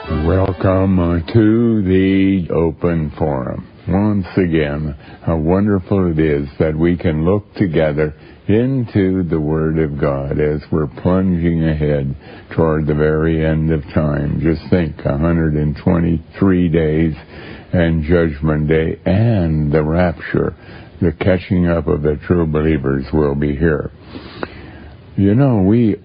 Welcome to the Open Forum. Once again, how wonderful it is that we can look together into the Word of God as we're plunging ahead toward the very end of time. Just think, 123 days and Judgment Day and the rapture, the catching up of the true believers will be here. You know, we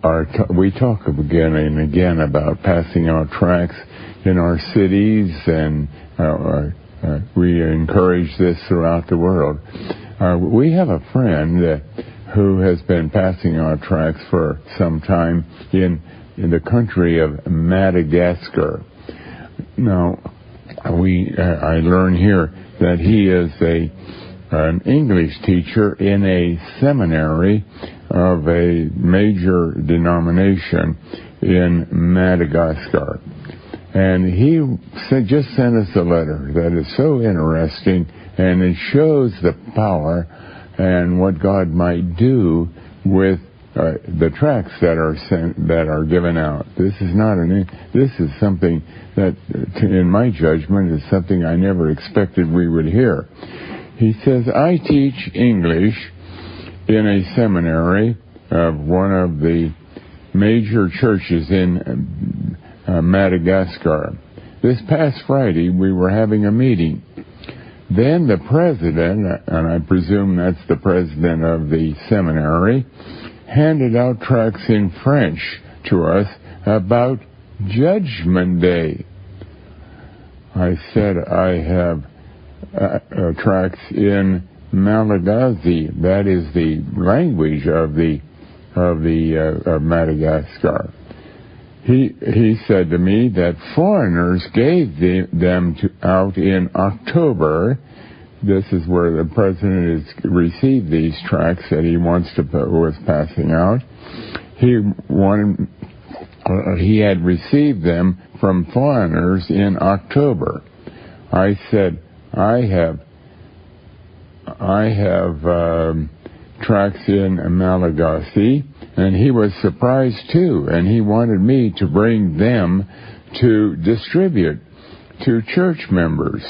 talk again and again about passing out tracts in our cities, and we encourage this throughout the world. We have a friend who has been passing out tracts for some time in the country of Madagascar. Now, I learn here that he is an English teacher in a seminary of a major denomination in Madagascar. And he just sent us a letter that is so interesting, and it shows the power and what God might do with the tracts that are given out. This is something that, in my judgment, is something I never expected we would hear. He says, I teach English in a seminary of one of the major churches in Madagascar. This past Friday, we were having a meeting. Then the president, and I presume that's the president of the seminary, handed out tracts in French to us about Judgment Day. I said, I have tracts in Malagasy. That is the language of Madagascar. He said to me that foreigners gave them out in October. This is where the president has received these tracts that he was passing out. He had received them from foreigners in October. I said, I have tracts in Malagasy. And he was surprised too, and he wanted me to bring them to distribute to church members.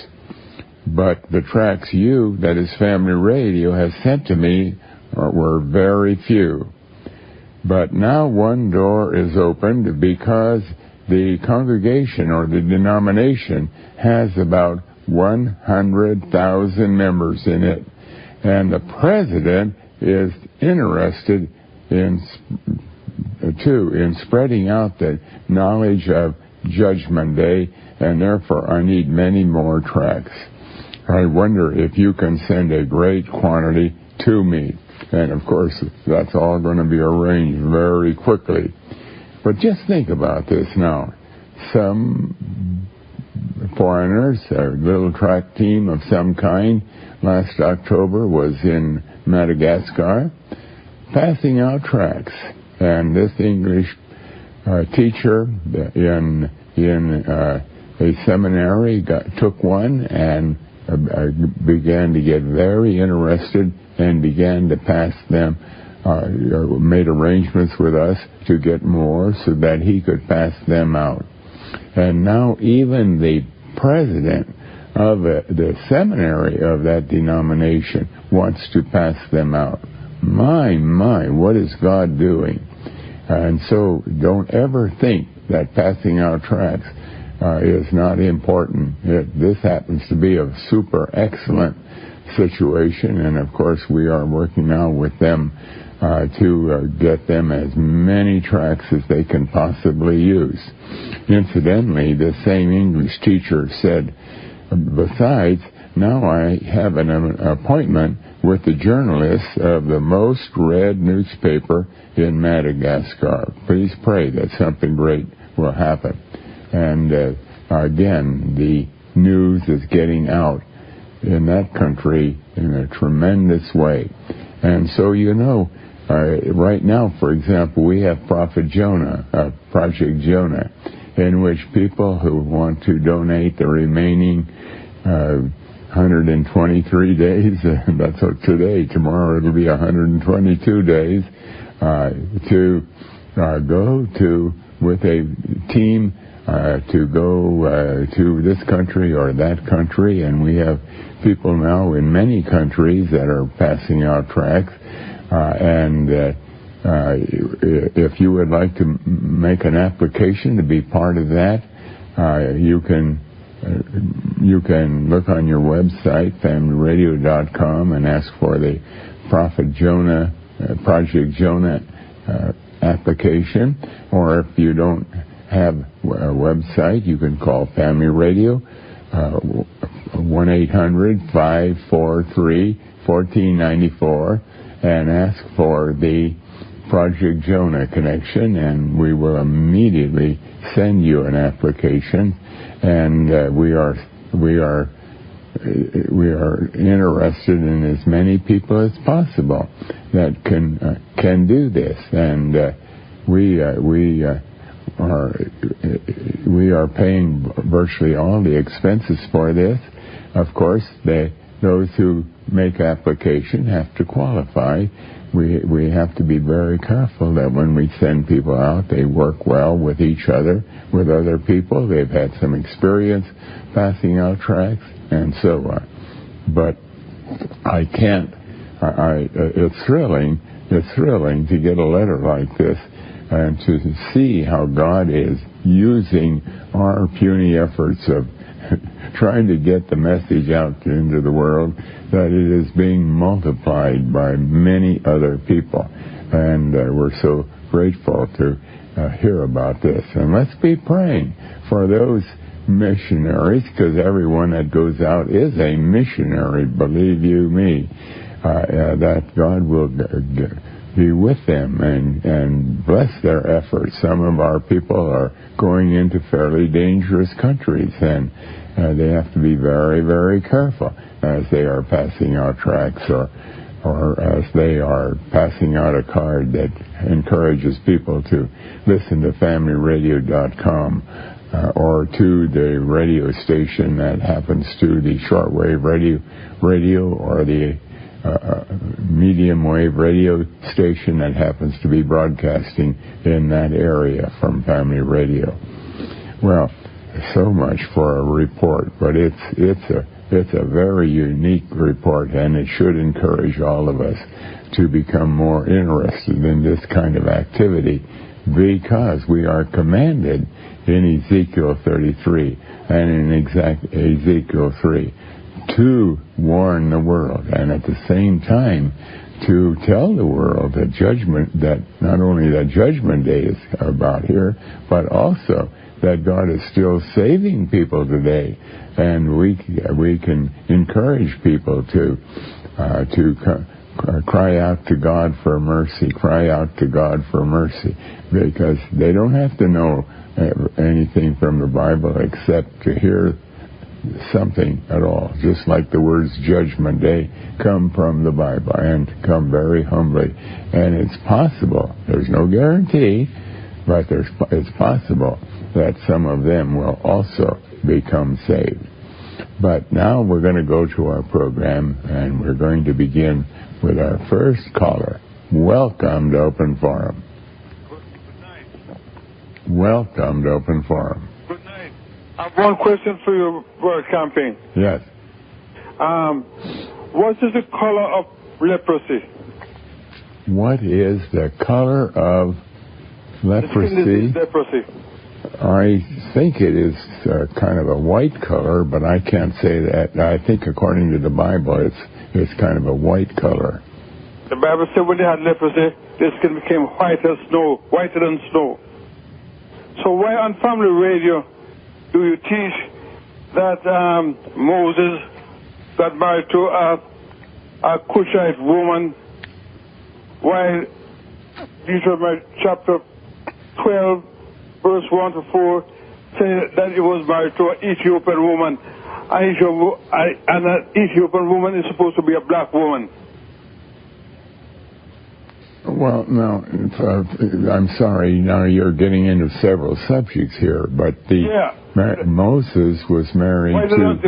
But the tracts that is Family Radio, has sent to me were very few. But now one door is opened because the congregation or the denomination has about 100,000 members in it. And the president is interested in spreading out the knowledge of Judgment Day, and therefore I need many more tracts. I wonder if you can send a great quantity to me. And of course, that's all going to be arranged very quickly. But just think about this now. Some foreigners, a little tract team of some kind, last October was in Madagascar, passing out tracts, and this English teacher in a seminary took one and began to get very interested and began to pass them, made arrangements with us to get more so that he could pass them out. And now even the president of the seminary of that denomination wants to pass them out. My, what is God doing? And so don't ever think that passing out tracts is not important. This happens to be a super excellent situation, and of course we are working now with them to get them as many tracts as they can possibly use. Incidentally, the same English teacher said, besides, now I have an appointment with the journalist of the most read newspaper in Madagascar. Please pray that something great will happen. And again, the news is getting out in that country in a tremendous way. And so, right now, for example, we have Prophet Jonah, Project Jonah, in which people who want to donate the remaining 123 days, that's today, tomorrow it'll be 122 days, to go to with a team to go to this country or that country, and we have people now in many countries that are passing out tracts. If you would like to make an application to be part of that, you can look on your website, familyradio.com, and ask for the Prophet Jonah, Project Jonah application. Or if you don't have a website, you can call Family Radio, 1-800-543-1494, and ask for the Project Jonah connection, and we will immediately send you an application. And we are interested in as many people as possible that can do this, and we are paying virtually all the expenses for this. Of course, those who make application have to qualify. We have to be very careful that when we send people out, they work well with each other, with other people. They've had some experience passing out tracts, and so on. But I can't. It's thrilling. It's thrilling to get a letter like this and to see how God is using our puny efforts of trying to get the message out into the world, that it is being multiplied by many other people. And we're so grateful to hear about this. And let's be praying for those missionaries, because everyone that goes out is a missionary, believe you me, that God will be with them and bless their efforts. Some of our people are going into fairly dangerous countries, and they have to be very, very careful as they are passing out tracts or as they are passing out a card that encourages people to listen to FamilyRadio.com or to the radio station that happens to the shortwave radio or the medium wave radio station that happens to be broadcasting in that area from Family Radio. Well, so much for a report, but it's a very unique report, and it should encourage all of us to become more interested in this kind of activity, because we are commanded in Ezekiel 33 and in Ezekiel 3 to warn the world, and at the same time to tell the world that not only that judgment day is about here, but also that God is still saving people today, and we can encourage people to cry out to God for mercy, cry out to God for mercy, because they don't have to know anything from the Bible except to hear something at all, just like the words judgment day come from the Bible and come very humbly. And it's possible, there's no guarantee, but it's possible that some of them will also become saved. But now we're going to go to our program, and we're going to begin with our first caller. Welcome to Open Forum. Good night. Welcome to Open Forum. Good night. I have one question for you, Brother Camping. Yes. What is the color of leprosy? What is the color of leprosy? Leprosy. I think it is kind of a white color, but I can't say that. I think according to the Bible, it's kind of a white color. The Bible said when they had leprosy, their skin became whiter than snow. So why on Family Radio do you teach that Moses got married to a Cushite woman, while Deuteronomy chapter 12, verse 1 to 4, say that he was married to an Ethiopian woman, and an Ethiopian woman is supposed to be a black woman? Well, no, I'm sorry. Now you're getting into several subjects here, but Moses was married to.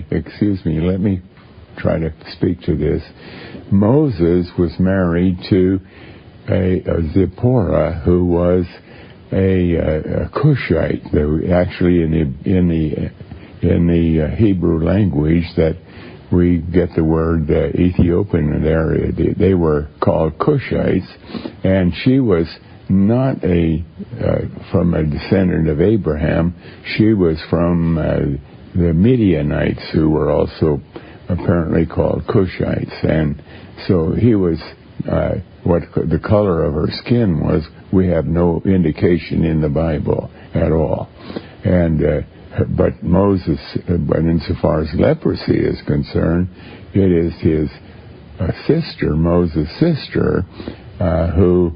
Excuse me. Let me try to speak to this. Moses was married to a Zipporah, who was a Cushite. Actually, in the Hebrew language, that we get the word Ethiopian there. They were called Cushites, and she was not from a descendant of Abraham. She was from the Midianites, who were also apparently called Cushites. And so he was, what the color of her skin was, we have no indication in the Bible at all. And but Moses, but insofar as leprosy is concerned, it is his sister, Moses' sister, who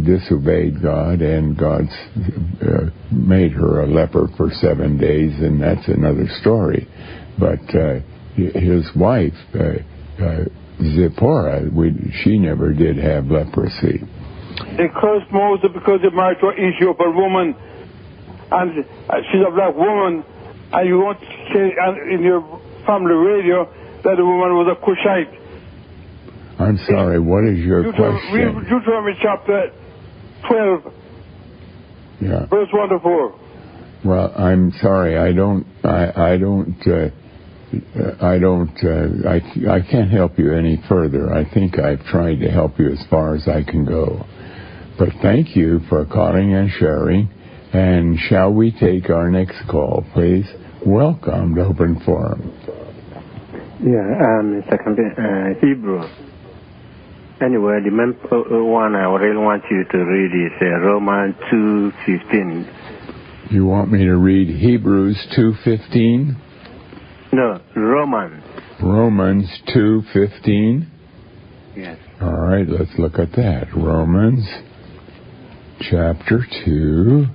disobeyed God, and God made her a leper for 7 days, and that's another story. But his wife, Zipporah, she never did have leprosy. They cursed Moses because he married to an Ethiopian woman, and she's a black woman, and you won't say in your family radio that the woman was a Cushite. I'm sorry, what is your question? Deuteronomy chapter 12, verse 1 to 4. Well, I'm sorry, I can't help you any further. I think I've tried to help you as far as I can go. But thank you for calling and sharing. And shall we take our next call, please? Welcome to Open Forum. Yeah, second Hebrew. Anyway, the main one I really want you to read is Romans 2:15. You want me to read Hebrews 2:15? No, Romans. Romans 2:15? Yes. All right, let's look at that. Romans chapter 2,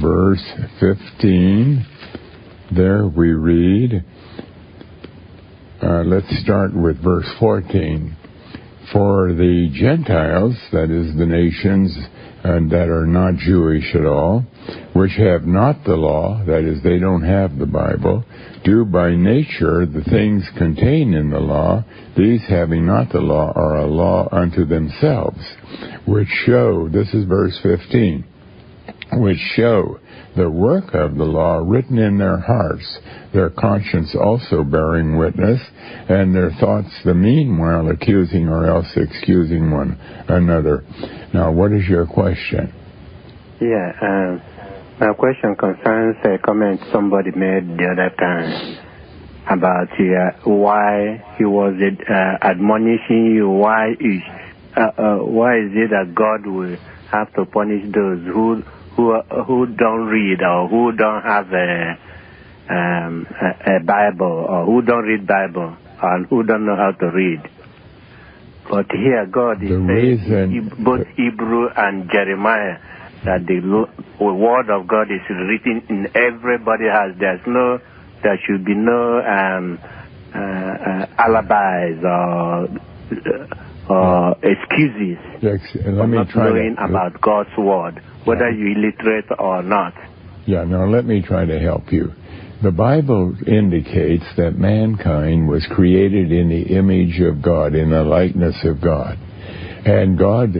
verse 15. There we read, let's start with verse 14. For the Gentiles, that is the nations that are not Jewish at all, which have not the law, that is, they don't have the Bible, do by nature the things contained in the law, these having not the law are a law unto themselves, which show, this is verse 15, which show the work of the law written in their hearts, their conscience also bearing witness, and their thoughts the meanwhile accusing or else excusing one another. Now, what is your question? Yeah, my question concerns a comment somebody made the other time about why he was admonishing you. Why is it that God will have to punish those who don't read or who don't have a Bible, or who don't read Bible and who don't know how to read? But here God is saying, both Hebrew and Jeremiah, that the word of God is written in everybody's house. There should be no alibis or excuses for not knowing about God's word, whether you're illiterate or not. Yeah, now let me try to help you. The Bible indicates that mankind was created in the image of God, in the likeness of God. And God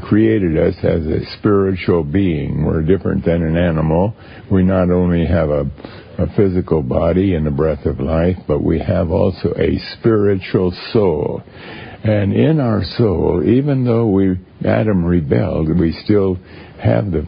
created us as a spiritual being. We're different than an animal. We not only have a physical body and a breath of life, but we have also a spiritual soul. And in our soul, even though Adam rebelled, we still have the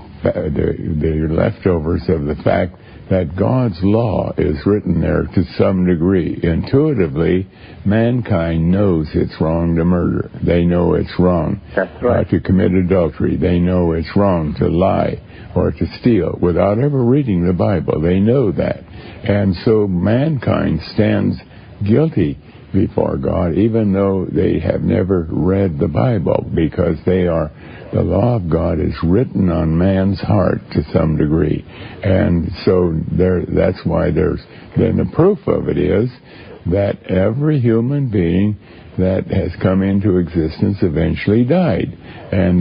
leftovers of the fact that God's law is written there to some degree. Intuitively, mankind knows it's wrong to murder. They know it's wrong to commit adultery. They know it's wrong to lie or to steal. Without ever reading the Bible, they know that. And so mankind stands guilty before God, even though they have never read the Bible, because the law of God is written on man's heart to some degree. And so that's why then the proof of it is that every human being that has come into existence eventually died. And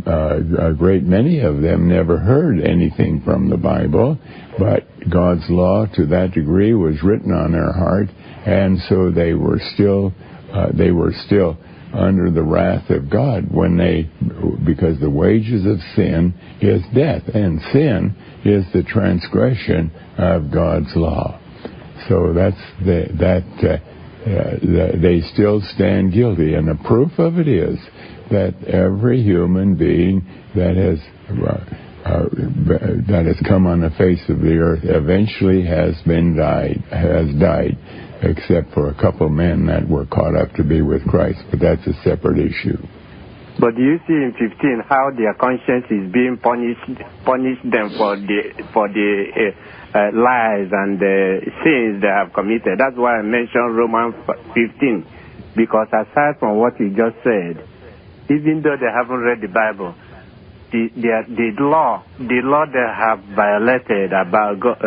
a great many of them never heard anything from the Bible, but God's law to that degree was written on their heart, and so they were still under the wrath of God because the wages of sin is death, and sin is the transgression of God's law. So they still stand guilty, and the proof of it is that every human being that has come on the face of the earth eventually has died, except for a couple men that were caught up to be with Christ. But that's a separate issue. But do you see in 15 how their conscience is being punish them for the lies and the sins they have committed? That's why I mentioned Romans 15, because aside from what you just said, even though they haven't read the Bible, the law they have violated about God,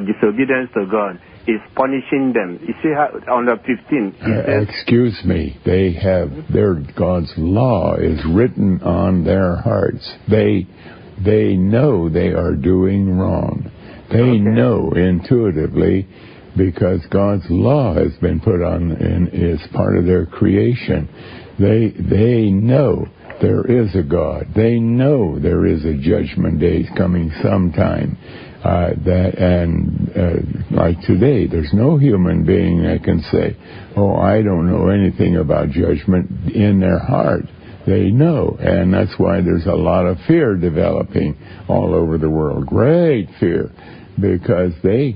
disobedience to God, is punishing them. You see how on the 15. Excuse me. God's law is written on their hearts. They know they are doing wrong. They know intuitively, because God's law has been put on and is part of their creation. They know there is a God. They know there is a judgment day coming sometime. Like today, there's no human being that can say, "Oh, I don't know anything about judgment." In their heart, they know, and that's why there's a lot of fear developing all over the world. Great fear, because they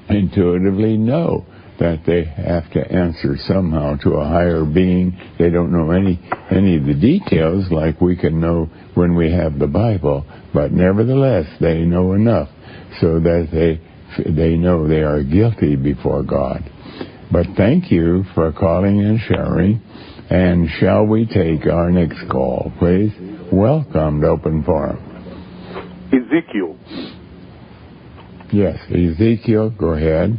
intuitively know that they have to answer somehow to a higher being. They don't know any of the details like we can know when we have the Bible, but nevertheless they know enough so that they know they are guilty before God. But thank you for calling and sharing. And shall we take our next call, please? Welcome to Open Forum. Ezekiel. Yes, Ezekiel, go ahead.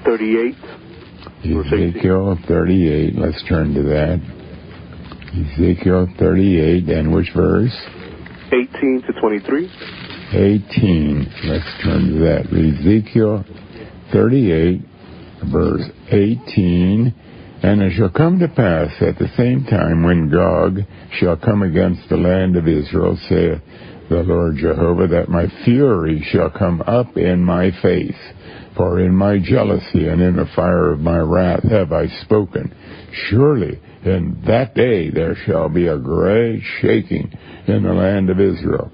38. Ezekiel 38, let's turn to that. Ezekiel 38, and which verse? 18 to 23. 18, let's turn to that. Ezekiel 38, verse 18. And it shall come to pass at the same time when Gog shall come against the land of Israel, saith the Lord Jehovah, that my fury shall come up in my face. For in my jealousy and in the fire of my wrath have I spoken. Surely in that day there shall be a great shaking in the land of Israel,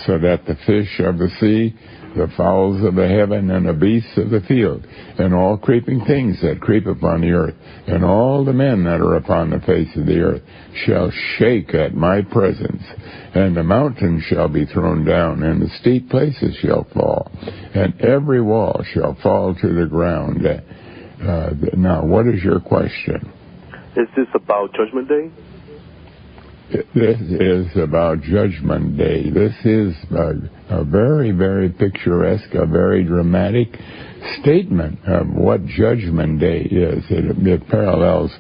so that the fish of the sea, the fowls of the heaven, and the beasts of the field, and all creeping things that creep upon the earth, and all the men that are upon the face of the earth, shall shake at my presence. And the mountains shall be thrown down, and the steep places shall fall, and every wall shall fall to the ground. Now, what is your question? Is this about Judgment Day? This is about Judgment Day. This is a very, very picturesque, a very dramatic statement of what Judgment Day is. It parallels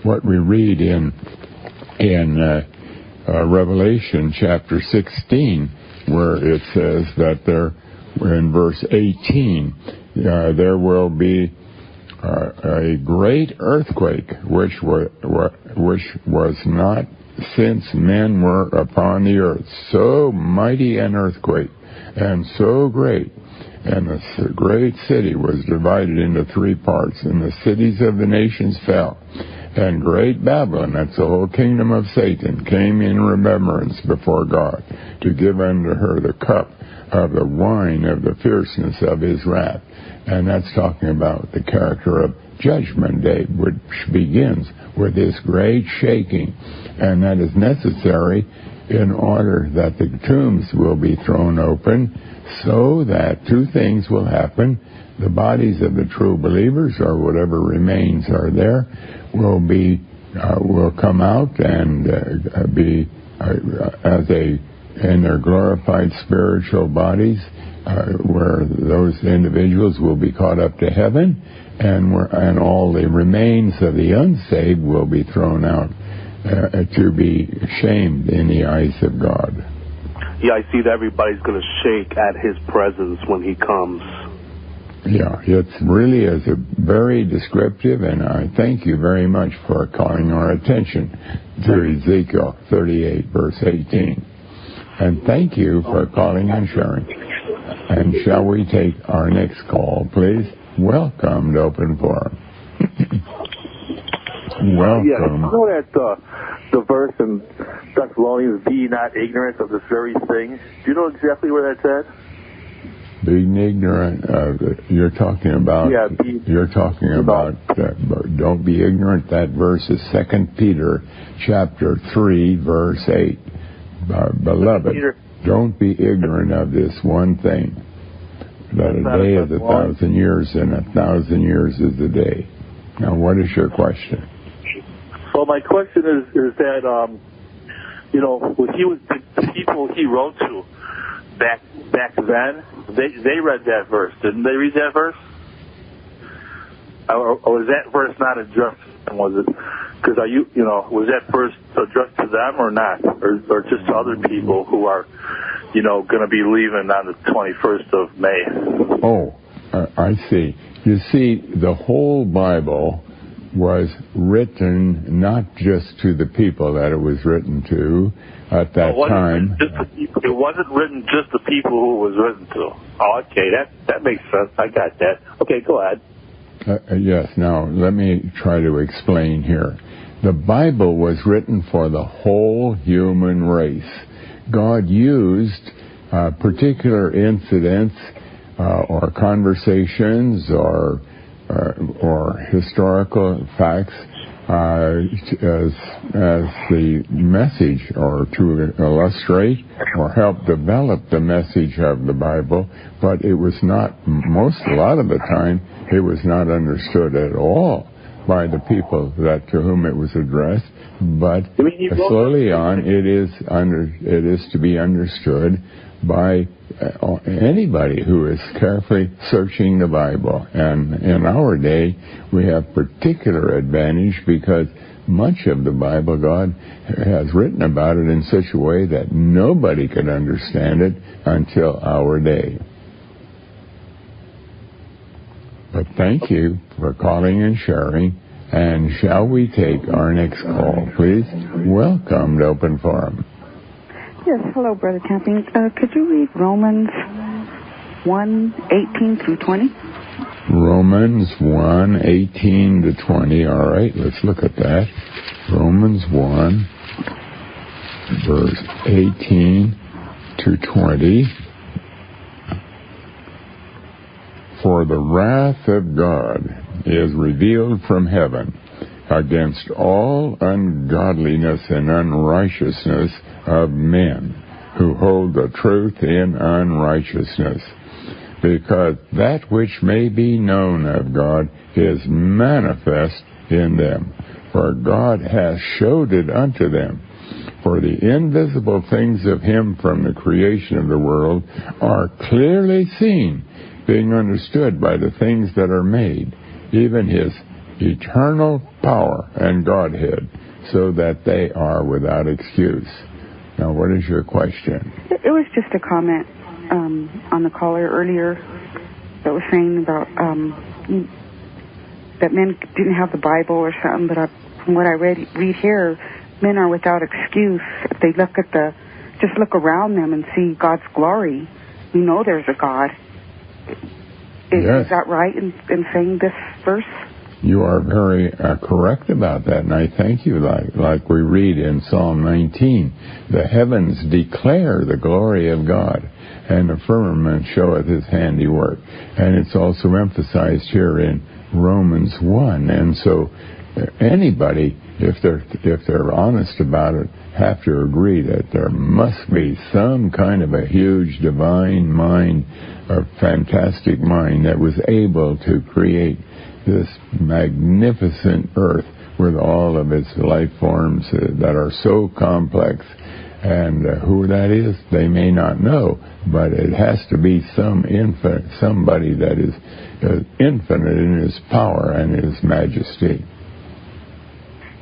what we read in Revelation chapter 16, where it says that in verse 18, there will be a great earthquake, which was not since men were upon the earth. So mighty an earthquake, and so great. And the great city was divided into three parts, and the cities of the nations fell. And great Babylon, that's the whole kingdom of Satan, came in remembrance before God, to give unto her the cup of the wine of the fierceness of his wrath. And that's talking about the character of Judgment Day, which begins with this great shaking. And that is necessary in order that the tombs will be thrown open, so that two things will happen. The bodies of the true believers, or whatever remains are there, will come out and be in their glorified spiritual bodies, where those individuals will be caught up to heaven, and all the remains of the unsaved will be thrown out to be shamed in the eyes of God. Yeah, I see that everybody's going to shake at his presence when he comes. Yeah, it really is very descriptive, and I thank you very much for calling our attention to Ezekiel 38, verse 18. And thank you for calling and sharing. And shall we take our next call, please? Welcome to Open Forum. Welcome. Yeah, you know that the verse in Thessalonians, be not ignorant of this very thing. Do you know exactly where that's at? Being ignorant of you're talking about. Yeah, don't be ignorant. That verse is 2 Peter chapter 3, verse 8. Beloved, don't be ignorant of this one thing, that a day is 1,000 years, and 1,000 years is a day. Now, what is your question? Well, my question is that when he was the people he wrote to back then, they read that verse. Didn't they read that verse? Or was that verse not addressed to them? Was it? Because was that verse addressed to them or not, or just to other people who are, going to be leaving on the 21st of May? Oh, I see. You see, the whole Bible was written not just to the people that it was written to at that time. It wasn't written just to people who it was written to. Oh, okay, that makes sense. I got that. Okay, go ahead. Yes, now let me try to explain here. The Bible was written for the whole human race. God used particular incidents or conversations or historical facts as the message, or to illustrate or help develop the message of the Bible, but it was not, a lot of the time, it was not understood at all by the people to whom it was addressed, but slowly on it is to be understood by anybody who is carefully searching the Bible. And in our day, we have particular advantage because much of the Bible, God has written about it in such a way that nobody could understand it until our day. But thank you for calling and sharing. And shall we take our next call, please? Welcome to Open Forum. Yes, hello, Brother Camping. Could you read Romans 1:18 through 20? Romans 1:18 to 20. All right, let's look at that. Romans 1, verse 18 to 20. For the wrath of God is revealed from heaven against all ungodliness and unrighteousness of men who hold the truth in unrighteousness, because that which may be known of God is manifest in them, for God hath showed it unto them. For the invisible things of him from the creation of the world are clearly seen, being understood by the things that are made, even his eternal power and Godhead, so that they are without excuse. Now, what is your question? It was just a comment on the caller earlier that was saying about that men didn't have the Bible or something, but from what I read here, men are without excuse. If they just look around them and see God's glory, you know there's a God. Is that right in saying this verse? You are very correct about that, and I thank you. Like we read in Psalm 19, the heavens declare the glory of God, and the firmament showeth his handiwork. And it's also emphasized here in Romans 1. And so anybody, if they're honest about it, have to agree that there must be some kind of a huge divine mind, a fantastic mind that was able to create this magnificent earth with all of its life forms that are so complex. And who that is, they may not know, but it has to be somebody that is infinite in his power and his majesty.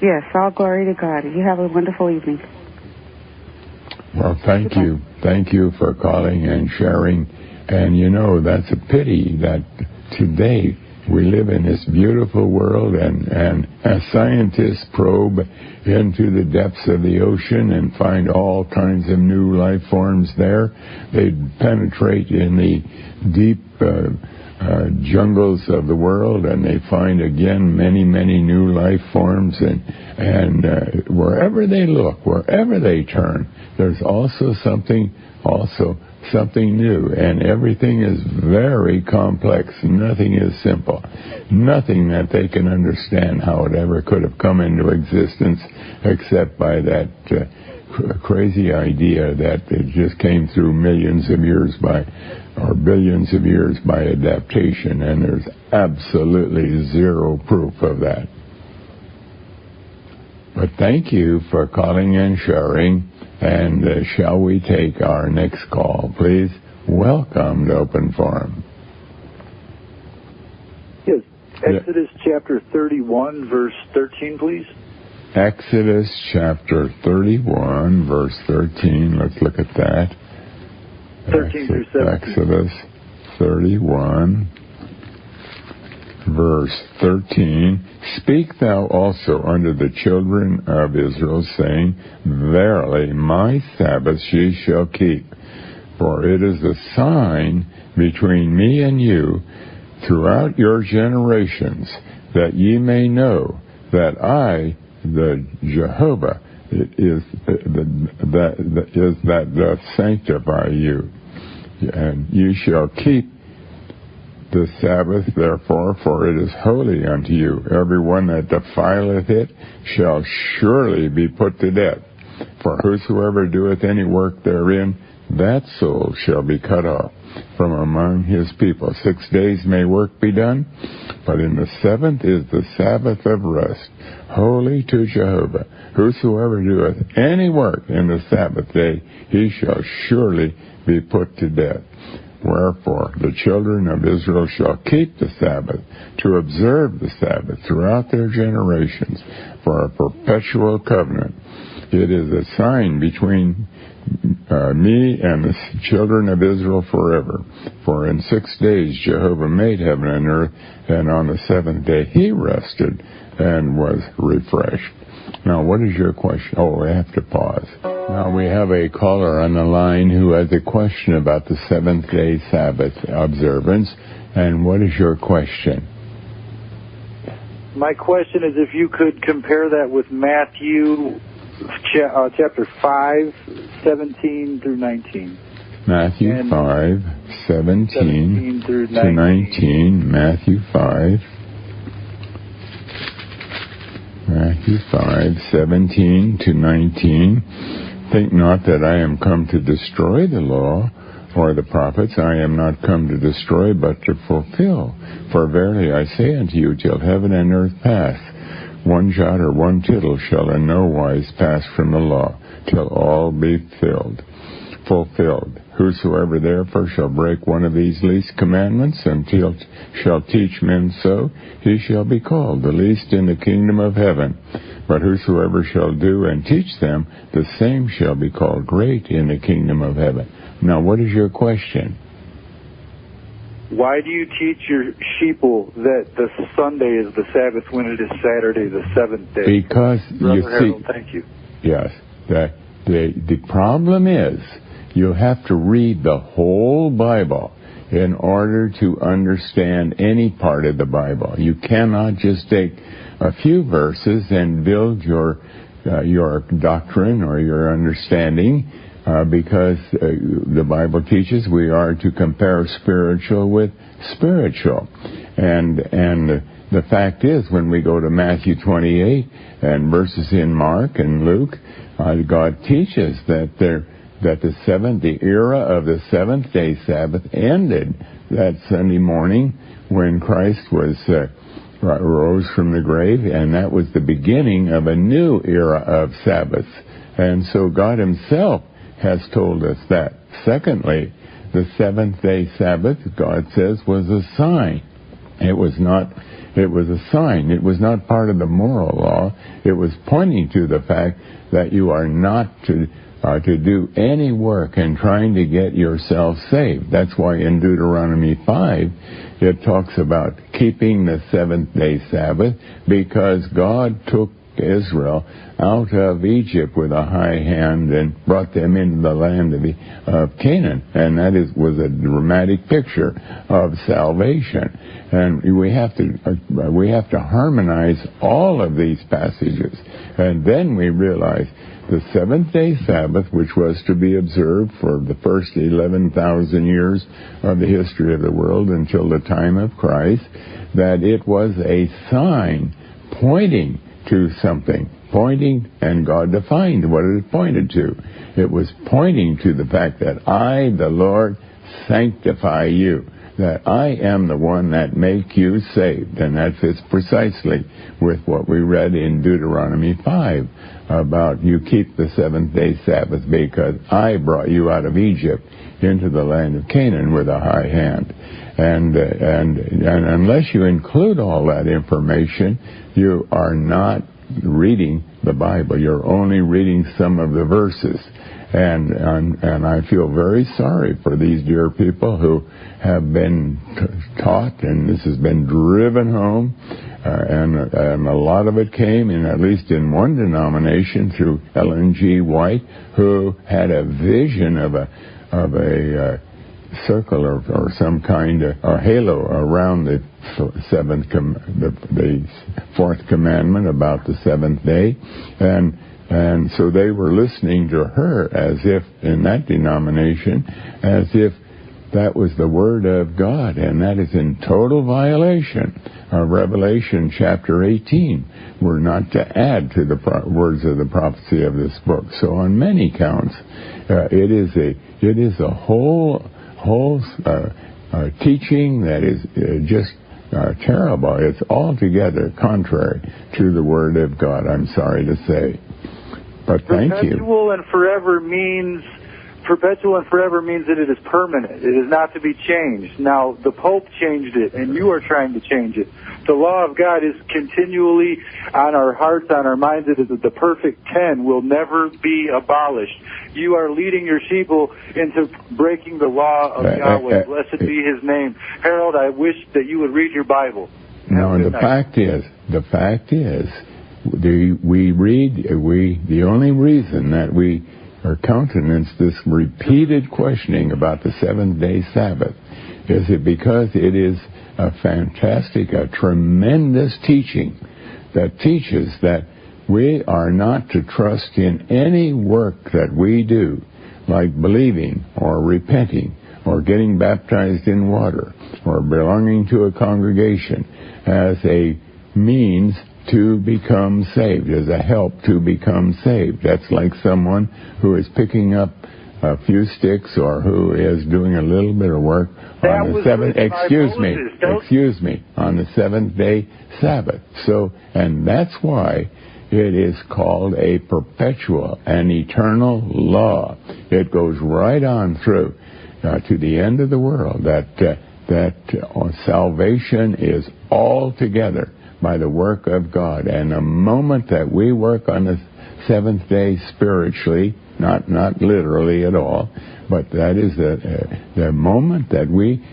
Yes, all glory to God. You have a wonderful evening. Well, thank you. Thank you for calling and sharing. And, that's a pity that today we live in this beautiful world, and as scientists probe into the depths of the ocean and find all kinds of new life forms there, they penetrate in the deep jungles of the world, and they find again many, many new life forms, and wherever they look, wherever they turn, there's also something new, and everything is very complex. Nothing is simple. Nothing that they can understand how it ever could have come into existence except by that crazy idea that it just came through millions of years or billions of years by adaptation, and there's absolutely zero proof of that. But thank you for calling and sharing. And shall we take our next call, please? Welcome to Open Forum. Yes, Exodus chapter 31, verse 13, please. Exodus chapter 31, verse 13. Let's look at that. 13 through 17. Exodus 31, verse 13. Speak thou also unto the children of Israel, saying, Verily my Sabbaths ye shall keep, for it is a sign between me and you throughout your generations, that ye may know that I, the Jehovah, that doth sanctify you. And ye shall keep the Sabbath, therefore, for it is holy unto you. Every one that defileth it shall surely be put to death. For whosoever doeth any work therein, that soul shall be cut off from among his people. 6 days may work be done, but in the seventh is the Sabbath of rest, holy to Jehovah. Whosoever doeth any work in the Sabbath day, he shall surely be put to death. Wherefore the children of Israel shall keep the Sabbath, to observe the Sabbath throughout their generations, for a perpetual covenant. It is a sign between me and the children of Israel forever. For in 6 days Jehovah made heaven and earth, and on the seventh day he rested and was refreshed. Now, what is your question? Oh, we have to pause. Now, we have a caller on the line who has a question about the seventh-day Sabbath observance. And what is your question? My question is if you could compare that with Matthew chapter 5, 17 through 19. Matthew 5, 17 through 19. Matthew 5. Matthew 5, 17 to 19. Think not that I am come to destroy the law or the prophets. I am not come to destroy, but to fulfill. For verily I say unto you, till heaven and earth pass, one jot or one tittle shall in no wise pass from the law, till all be fulfilled. Whosoever therefore shall break one of these least commandments, and shall teach men so, he shall be called the least in the kingdom of heaven. But whosoever shall do and teach them, the same shall be called great in the kingdom of heaven. Now, what is your question? Why do you teach your sheeple that the Sunday is the Sabbath when it is Saturday, the seventh day? Because, Brother you Harold, see... thank you. Yes. The problem is, you have to read the whole Bible in order to understand any part of the Bible. You cannot just take a few verses and build your doctrine or your understanding, because the Bible teaches we are to compare spiritual with spiritual. And the fact is, when we go to Matthew 28 and verses in Mark and Luke, God teaches that the era of the seventh-day Sabbath ended that Sunday morning when Christ rose from the grave, and that was the beginning of a new era of Sabbath. And so God himself has told us that. Secondly, the seventh-day Sabbath, God says, was a sign. It was not It was a sign. It was not part of the moral law. It was pointing to the fact that you are not to do any work in trying to get yourself saved. That's why in Deuteronomy 5, it talks about keeping the seventh-day Sabbath, because God took Israel out of Egypt with a high hand and brought them into the land of Canaan. And that was a dramatic picture of salvation. And we have to harmonize all of these passages. And then we realize the seventh-day Sabbath, which was to be observed for the first 11,000 years of the history of the world until the time of Christ, that it was a sign pointing to something, and God defined what it pointed to. It was pointing to the fact that I, the Lord, sanctify you, that I am the one that make you saved. And that fits precisely with what we read in Deuteronomy 5 about you keep the seventh-day Sabbath because I brought you out of Egypt into the land of Canaan with a high hand. And unless you include all that information, you are not reading the Bible. You're only reading some of the verses. And I feel very sorry for these dear people who have been taught, and this has been driven home, and a lot of it came in, at least in one denomination, through Ellen G. White, who had a vision of a circle or some kind of a halo around the fourth commandment about the seventh day, and so they were listening to her as if, in that denomination, as if that was the Word of God, and that is in total violation of Revelation chapter 18. We're not to add to the words of the prophecy of this book. So on many counts, it is a whole teaching that is just terrible. It's altogether contrary to the Word of God, I'm sorry to say. But thank you. Perpetual and forever means that it is permanent. It is not to be changed. Now, the Pope changed it, and you are trying to change it. The law of God is continually on our hearts, on our minds. It is the perfect 10 will never be abolished. You are leading your sheeple into breaking the law of Yahweh. Blessed be His name. Harold, I wish that you would read your Bible. No, the fact is, the only reason that we or countenance this repeated questioning about the seventh-day Sabbath is it because it is a tremendous teaching that teaches that we are not to trust in any work that we do, like believing or repenting or getting baptized in water or belonging to a congregation, as a means to become saved, as a help to become saved. That's like someone who is picking up a few sticks or who is doing a little bit of work on the seventh. Excuse me, on the seventh-day Sabbath. So, and that's why it is called a perpetual and eternal law. It goes right on through to the end of the world. That salvation is altogether by the work of God. And the moment that we work on the seventh day spiritually, not literally at all, but that is the moment that we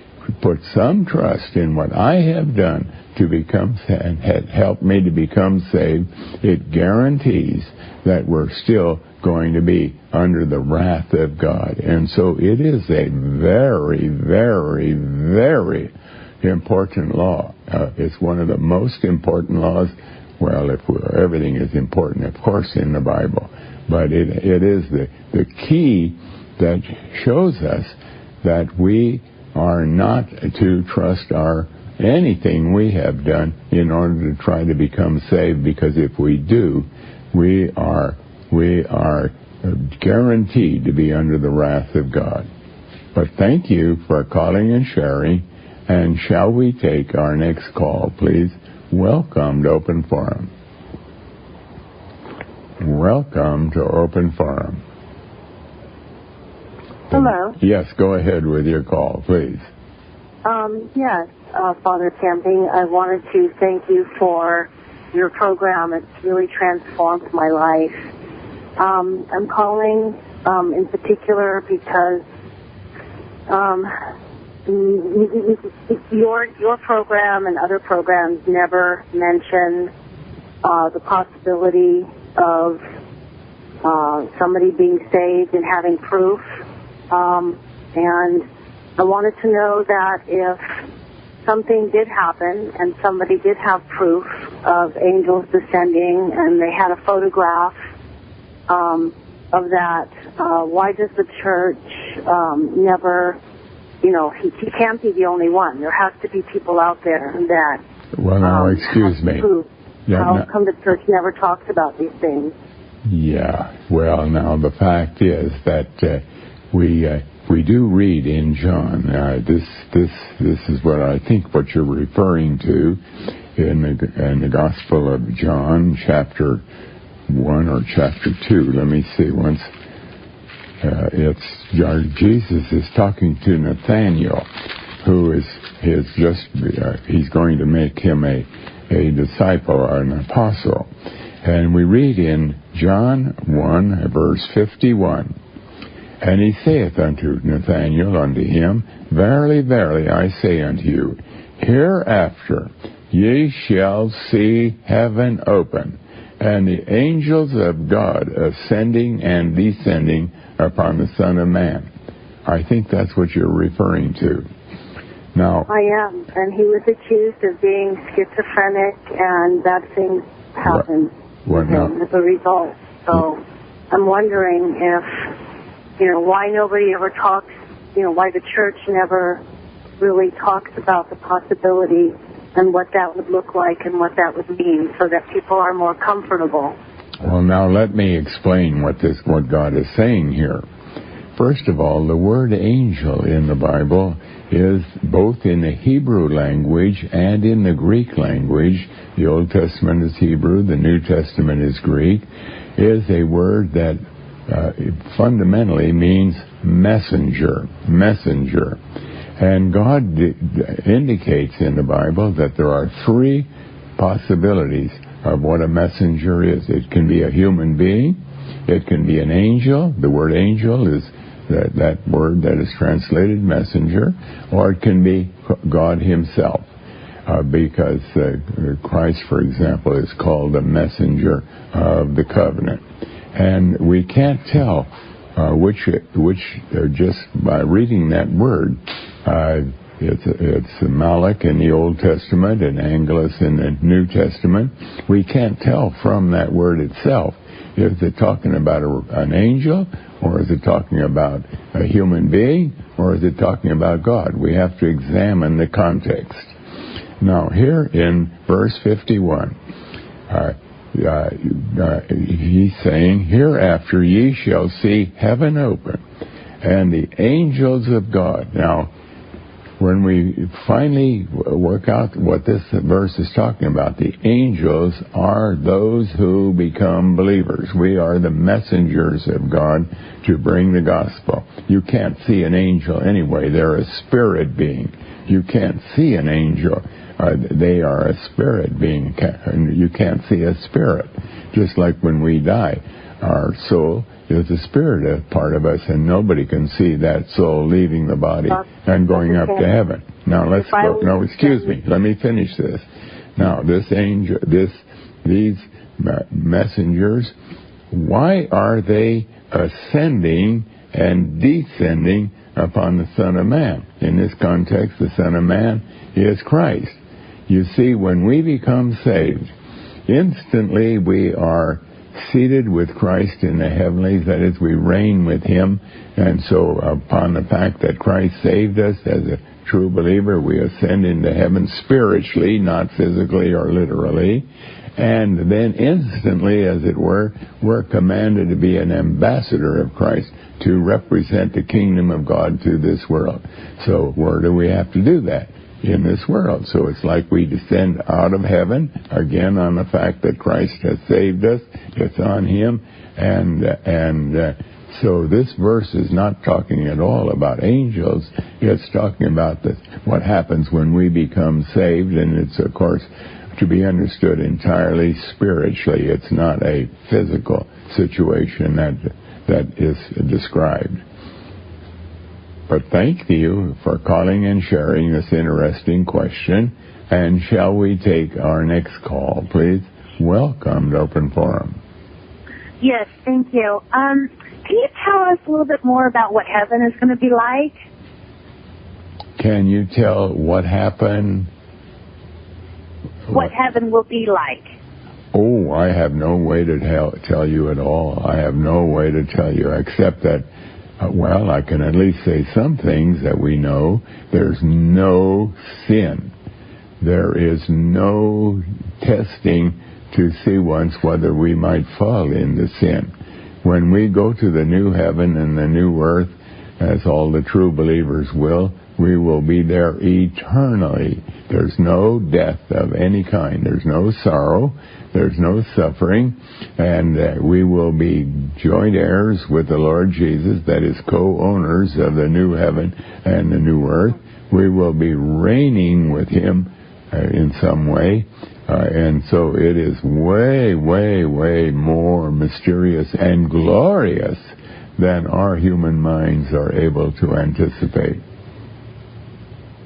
put some trust in what I have done to become and had helped me to become saved, it guarantees that we're still going to be under the wrath of God. And so it is a very, very, very important law. It's one of the most important laws. Well, everything is important, of course, in the Bible, but it is the key that shows us that we are not to trust anything we have done in order to try to become saved, because if we do, we are guaranteed to be under the wrath of God. But thank you for calling and sharing. And shall we take our next call, please? Welcome to Open Forum. Welcome to Open Forum. Hello. Yes, go ahead with your call, please. Yes, Father Camping, I wanted to thank you for your program. It's really transformed my life. I'm calling in particular because your program and other programs never mention the possibility of somebody being saved and having proof. And I wanted to know that if something did happen and somebody did have proof of angels descending and they had a photograph of that, why does the church never, he can't be the only one. There has to be people out there that well, now, excuse me. Yeah, how come the church never talks about these things? Yeah, well, now the fact is that we do read in John. This is what I think what you're referring to in the Gospel of John, chapter 1 or chapter 2. Let me see. Once Jesus is talking to Nathanael, who is he's going to make him a disciple or an apostle. And we read in John 1, verse 51, and he saith unto Nathanael, unto him, Verily, verily, I say unto you, hereafter ye shall see heaven open, and the angels of God ascending and descending upon the Son of Man. I think that's what you're referring to. Now, I am, and he was accused of being schizophrenic, and that thing happened as a result. So I'm wondering if, why nobody ever talks, why the church never really talks about the possibility and what that would look like and what that would mean so that people are more comfortable. Well, now let me explain what God is saying here. First of all, the word angel in the Bible is both in the Hebrew language and in the Greek language. The Old Testament is Hebrew, the New Testament is Greek, is a word that fundamentally means messenger. And God indicates in the Bible that there are three possibilities of what a messenger is. It can be a human being, it can be an angel, the word angel is that word that is translated messenger, or it can be God himself, because Christ, for example, is called the messenger of the covenant. And we can't tell which just by reading that word, it's Malach in the Old Testament and Angelus in the New Testament. We can't tell from that word itself if it's talking about an angel, or is it talking about a human being, or is it talking about God? We have to examine the context. Now, here in verse 51, he's saying, Hereafter ye shall see heaven open, and the angels of God. Now, when we finally work out what this verse is talking about, the angels are those who become believers. We are the messengers of God to bring the gospel. You can't see an angel anyway. They're a spirit being. You can't see an angel. They are a spirit being. You can't see a spirit. Just like when we die, our soul is a spirit, a part of us, and nobody can see that soul leaving the body and going up to heaven. Now let's go. No, excuse me. Let me finish this. Now, these messengers, why are they ascending and descending upon the Son of Man? In this context, the Son of Man is Christ. You see, when we become saved, instantly we are seated with Christ in the heavenlies. That is, we reign with him. And so upon the fact that Christ saved us as a true believer, we ascend into heaven spiritually, not physically or literally. And then instantly, as it were, we're commanded to be an ambassador of Christ, to represent the kingdom of God to this world. So where do we have to do that? In this world. So it's like we descend out of heaven, again on the fact that Christ has saved us. It's on him. And So this verse is not talking at all about angels. It's talking about what happens when we become saved, and it's, of course, to be understood entirely spiritually. It's not a physical situation that is described. But thank you for calling and sharing this interesting question. And shall we take our next call, please? Welcome to Open Forum. Yes, thank you. Can you tell us a little bit more about what heaven is going to be like? Can you tell what happened? What heaven will be like? Oh, I have no way to tell you at all. I have no way to tell you except that, well, I can at least say some things that we know. There's no sin. There is no testing to see once whether we might fall into sin. When we go to the new heaven and the new earth, as all the true believers will, we will be there eternally. There's no death of any kind. There's no sorrow. There's no suffering. And we will be joint heirs with the Lord Jesus, that is, co-owners of the new heaven and the new earth. We will be reigning with Him in some way. And so it is way, way, way more mysterious and glorious than our human minds are able to anticipate.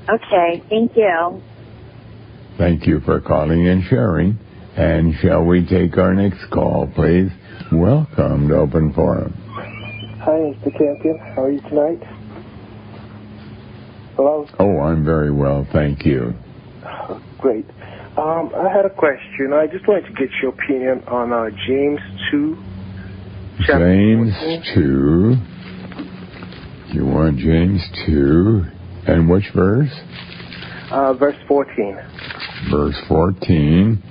Okay, thank you. Thank you for calling and sharing. And shall we take our next call, please? Welcome to Open Forum. Hi, Mr. Campion. How are you tonight? Hello? Oh, I'm very well, thank you. Great. I had a question. I just wanted to get your opinion on James 2, chapter James 14. 2. You want James 2. And which verse? Verse 14. Verse 14.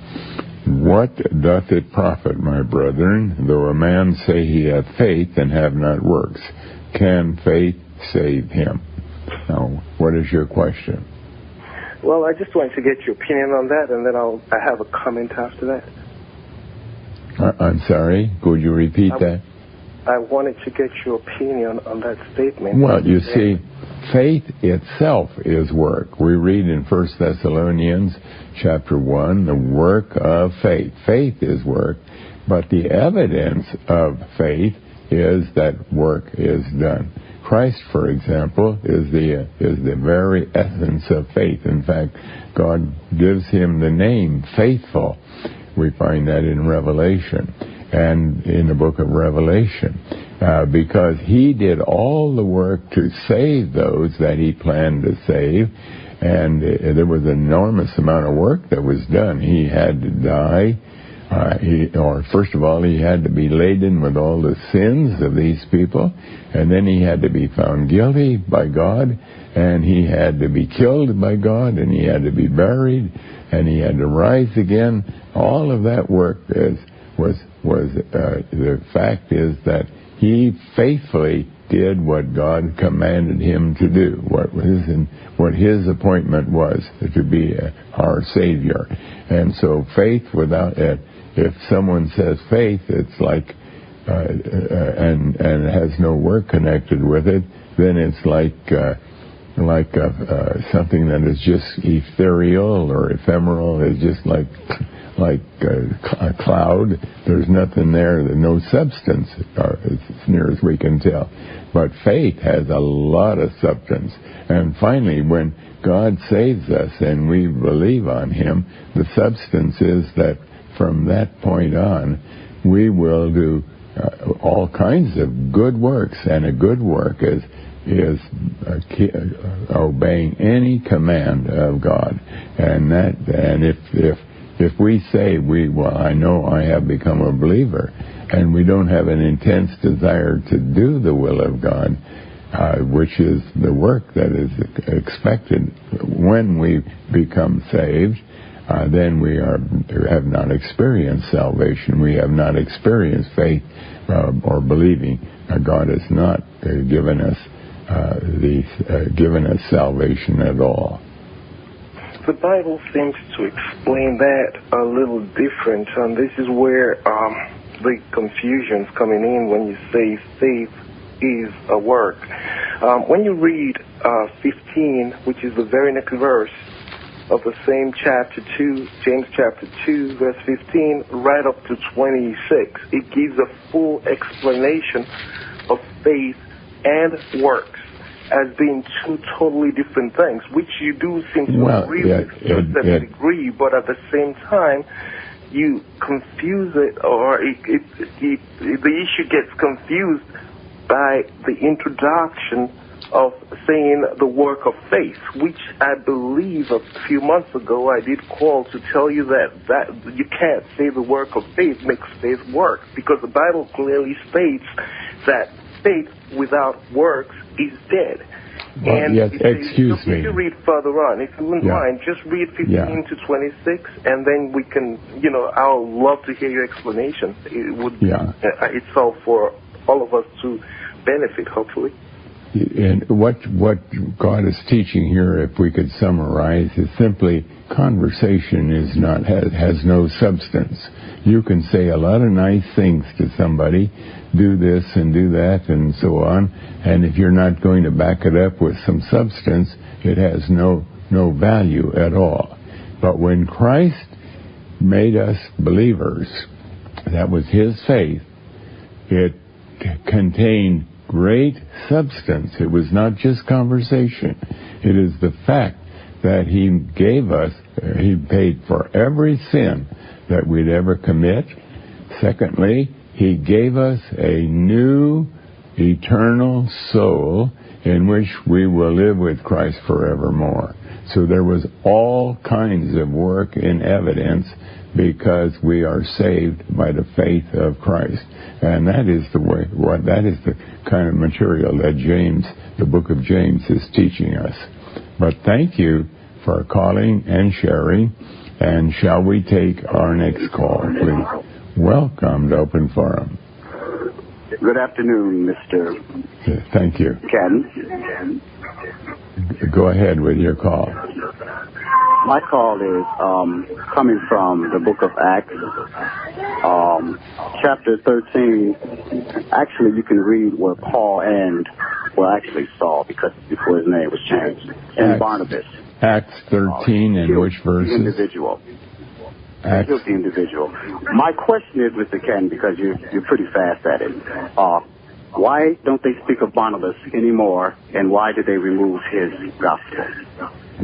What doth it profit, my brethren, though a man say he hath faith and have not works? Can faith save him? Now, what is your question? Well, I just wanted to get your opinion on that, and then I have a comment after that. I'm sorry? Could you repeat that? I wanted to get your opinion on that statement. Well, you see, faith itself is work. We read in 1 Thessalonians chapter 1, the work of faith. Faith is work, but the evidence of faith is that work is done. Christ, for example, is the very essence of faith. In fact, God gives him the name faithful. We find that in Revelation and in the book of Revelation, because he did all the work to save those that he planned to save, and there was an enormous amount of work that was done. He had to die. First of all, he had to be laden with all the sins of these people, and then he had to be found guilty by God, and he had to be killed by God, and he had to be buried, and he had to rise again. All of that work the fact is that he faithfully did what God commanded him to do, what his appointment was, to be our Savior. And so faith without it, if someone says faith, it's like and it has no work connected with it, then it's like something that is just ethereal or ephemeral. It's just like a cloud. There's nothing there, no substance, as near as we can tell. But faith has a lot of substance. And finally, when God saves us and we believe on Him, the substance is that from that point on, we will do all kinds of good works, and a good work is obeying any command of God. And if we say I know I have become a believer, and we don't have an intense desire to do the will of God, which is the work that is expected when we become saved, then we have not experienced salvation. We have not experienced faith or believing. God has not given us salvation at all. The Bible seems to explain that a little different, and this is where the confusion's coming in when you say faith is a work. When you read 15, which is the very next verse of the same chapter 2, James chapter 2, verse 15, right up to 26, it gives a full explanation of faith and works as being two totally different things, which you do seem to agree with to a certain degree, but at the same time, you confuse it, or the issue gets confused by the introduction of saying the work of faith, which I believe a few months ago I did call to tell you that you can't say the work of faith makes faith work, because the Bible clearly states that faith without works is dead. Well, and yes, excuse me. If you read further on, if you wouldn't mind, just read 15 to 26, and then we can, I'll love to hear your explanation. It would, it's all for all of us to benefit, hopefully. And what God is teaching here, if we could summarize, is simply conversation has no substance. You can say a lot of nice things to somebody, do this and do that and so on, and if you're not going to back it up with some substance, it has no value at all. But when Christ made us believers, that was His faith, it contained great substance. It was not just conversation. It is the fact that He gave us, He paid for every sin that we'd ever commit. Secondly, He gave us a new eternal soul in which we will live with Christ forevermore. So there was all kinds of work in evidence because we are saved by the faith of Christ. And that is that is the kind of material that the book of James is teaching us. But thank you for calling and sharing. And shall we take our next call, please? Welcome to Open Forum. Good afternoon, Mr. Thank you. Ken. Go ahead with your call. My call is coming from the book of Acts, chapter 13. Actually, you can read where Paul Saul, because before his name was changed, and Barnabas. Acts 13 and which verses? Individual. Acts. The individual. My question is, Mr. Ken, because you're pretty fast at it. Why don't they speak of Barnabas anymore, and why did they remove his gospel?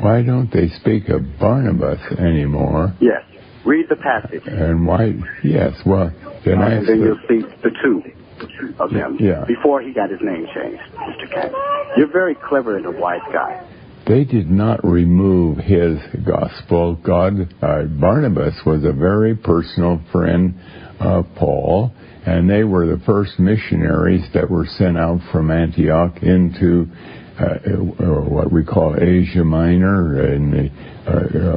Why don't they speak of Barnabas anymore? Yes. Read the passage. And why? Yes. Well, then and then you'll see the two of them. Yeah. Before he got his name changed, Mr. Ken. You're very clever and a wise guy. They did not remove his gospel. Barnabas was a very personal friend of Paul, and they were the first missionaries that were sent out from Antioch into what we call Asia Minor, and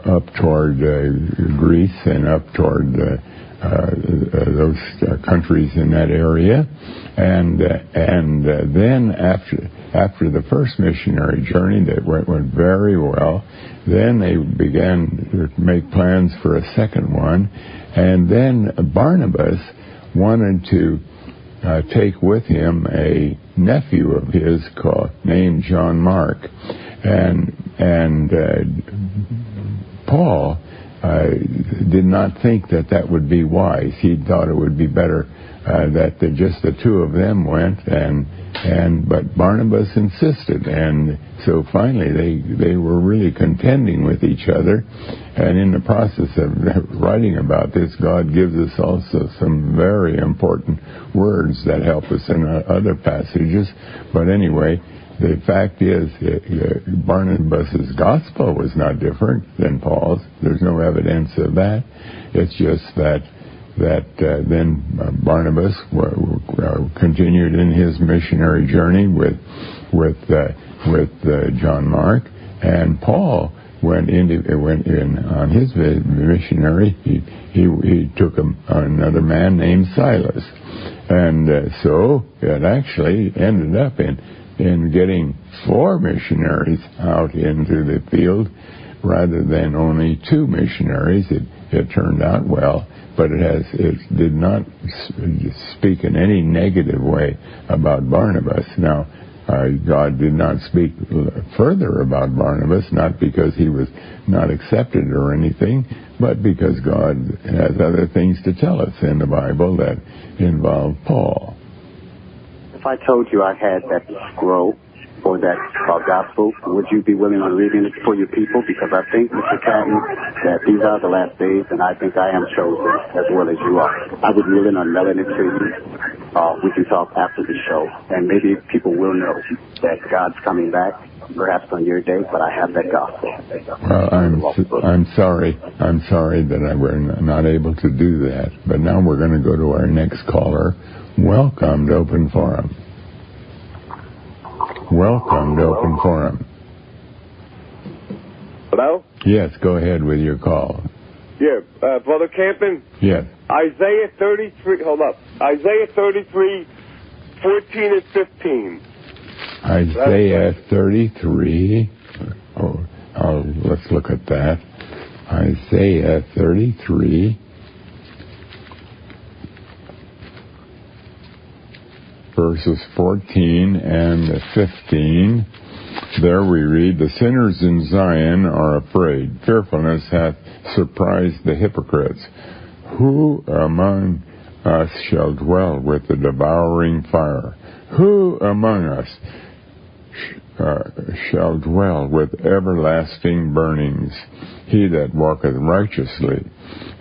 up toward Greece and up toward those countries in that area. And then after the first missionary journey that went very well, then they began to make plans for a second one, and then Barnabas wanted to take with him a nephew of his named John Mark, and Paul did not think that would be wise. He thought it would be better that just the two of them went, but Barnabas insisted, and so finally they were really contending with each other. And in the process of writing about this, God gives us also some very important words that help us in other passages. But anyway, the fact is, Barnabas' gospel was not different than Paul's. There's no evidence of that. It's just that then Barnabas continued in his missionary journey with John Mark, and Paul went in on his missionary. He took another man named Silas, and so it actually ended up in getting 4 missionaries out into the field rather than only 2 missionaries. It turned out well. but it did not speak in any negative way about Barnabas. Now, God did not speak further about Barnabas, not because he was not accepted or anything, but because God has other things to tell us in the Bible that involve Paul. If I told you I had that scroll or that gospel, would you be willing on reading it for your people? Because I think, Mr. Catton, that these are the last days, and I think I am chosen as well as you are. I would be willing on mailing it to you. We can talk after the show, and maybe people will know that God's coming back, perhaps on your day, but I have that gospel. Well, I'm sorry. I'm sorry that we're not able to do that. But now we're going to go to our next caller. Welcome to Open Forum. Welcome to Open Forum. Hello? Yes, go ahead with your call. Yeah, Brother Campen? Yes. Isaiah 33, hold up. Isaiah 33, 14 and 15. Isaiah 33. Let's look at that. Isaiah 33. Verses 14 and 15. There we read, "The sinners in Zion are afraid. Fearfulness hath surprised the hypocrites. Who among us shall dwell with the devouring fire? Who among us shall dwell with everlasting burnings? He that walketh righteously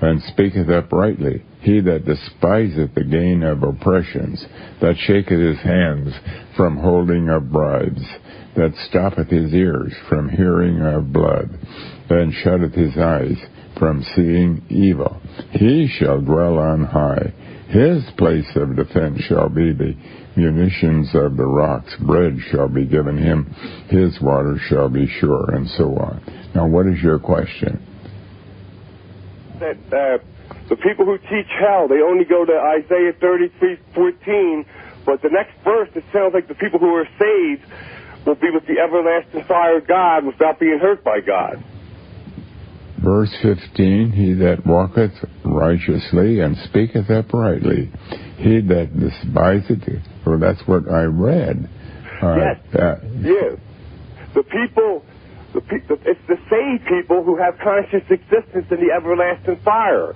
and speaketh uprightly, he that despiseth the gain of oppressions, that shaketh his hands from holding of bribes, that stoppeth his ears from hearing of blood, and shutteth his eyes from seeing evil. He shall dwell on high. His place of defense shall be the munitions of the rocks. Bread shall be given him. His water shall be sure," and so on. Now, what is your question? That the people who teach hell, they only go to Isaiah 33:14, but the next verse, it sounds like the people who are saved will be with the everlasting fire of God without being hurt by God. Verse 15, "He that walketh righteously and speaketh uprightly, he that despiseth," well, that's what I read. Yes. The people, it's the saved people who have conscious existence in the everlasting fire.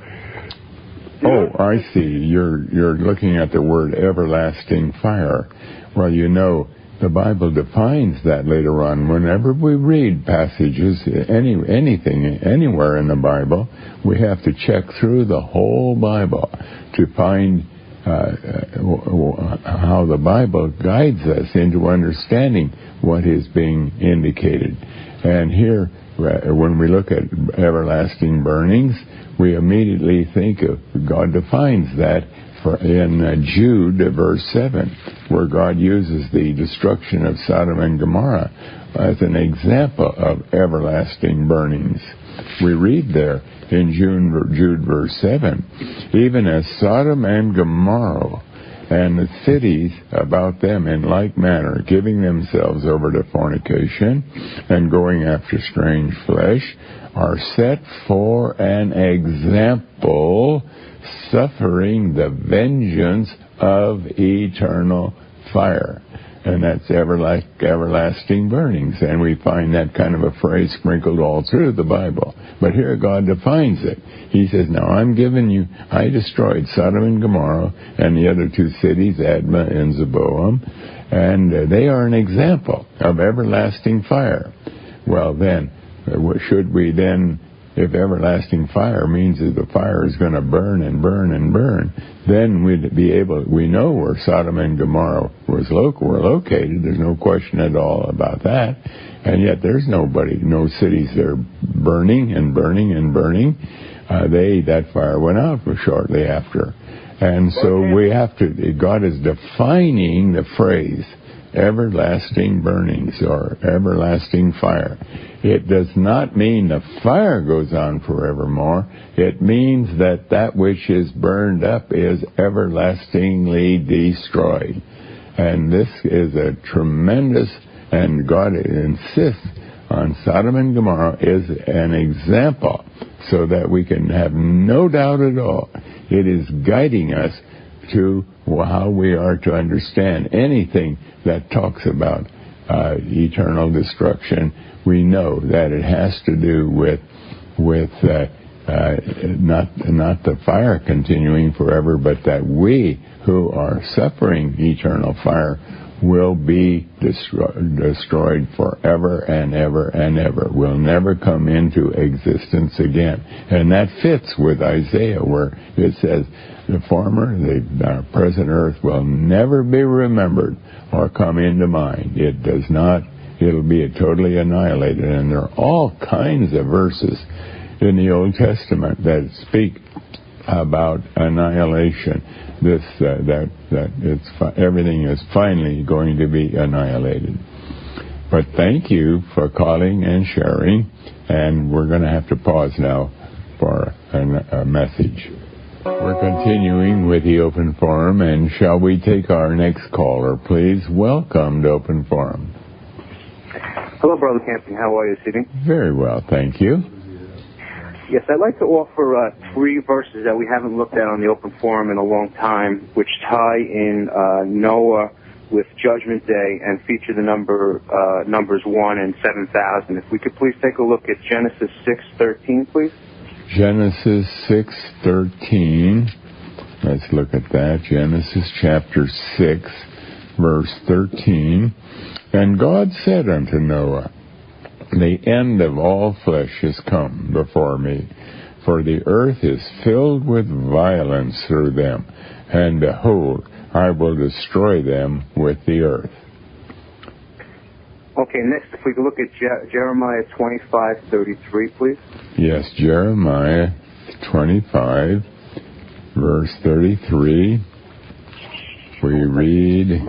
I see. You're looking at the word everlasting fire. Well, you know, the Bible defines that later on. Whenever we read passages, anything, anywhere in the Bible, we have to check through the whole Bible to find how the Bible guides us into understanding what is being indicated. And here, when we look at everlasting burnings, we immediately think of God defines that in Jude, verse 7, where God uses the destruction of Sodom and Gomorrah as an example of everlasting burnings. We read there in Jude, verse 7, "Even as Sodom and Gomorrah and the cities about them in like manner, giving themselves over to fornication and going after strange flesh, are set for an example, suffering the vengeance of eternal fire." And that's everlasting burnings. And we find that kind of a phrase sprinkled all through the Bible. But here God defines it. He says, "Now I destroyed Sodom and Gomorrah and the other two cities, Admah and Zeboam, and they are an example of everlasting fire." Well then, should we then, if everlasting fire means that the fire is going to burn and burn and burn, then we know where Sodom and Gomorrah were located. There's no question at all about that. And yet there's no cities there burning and burning and burning. That fire went out shortly after. And so God is defining the phrase everlasting burnings or everlasting fire. It does not mean the fire goes on forevermore. It means that which is burned up is everlastingly destroyed. And this is a tremendous, and God insists on Sodom and Gomorrah is an example so that we can have no doubt at all. It is guiding us to how we are to understand anything that talks about eternal destruction. We know that it has to do with not the fire continuing forever, but that we who are suffering eternal fire will be destroyed forever and ever and ever, will never come into existence again. And that fits with Isaiah, where it says the former, the present earth will never be remembered or come into mind. It does not. It'll be totally annihilated. And there are all kinds of verses in the Old Testament that speak about annihilation. Everything is finally going to be annihilated. But thank you for calling and sharing, and we're going to have to pause now for a message. We're continuing with the Open Forum, and shall we take our next caller, please? Welcome to Open Forum. Hello, Brother Camping. How are you this evening? Very well, thank you. Yes, I'd like to offer 3 verses that we haven't looked at on the Open Forum in a long time, which tie in Noah with Judgment Day and feature the numbers 1 and 7,000. If we could please take a look at Genesis 6:13, please. Genesis 6:13. Let's look at that. Genesis chapter 6, verse 13. And God said unto Noah, the end of all flesh is come before me, for the earth is filled with violence through them, and behold, I will destroy them with the earth. Okay, next, if we could look at Jeremiah 25:33, please. Yes, Jeremiah 25, verse 33. We read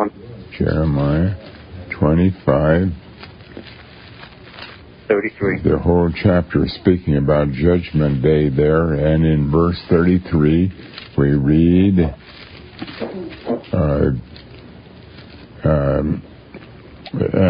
Jeremiah 25. 33. The whole chapter is speaking about Judgment Day there, and in verse 33 we read, and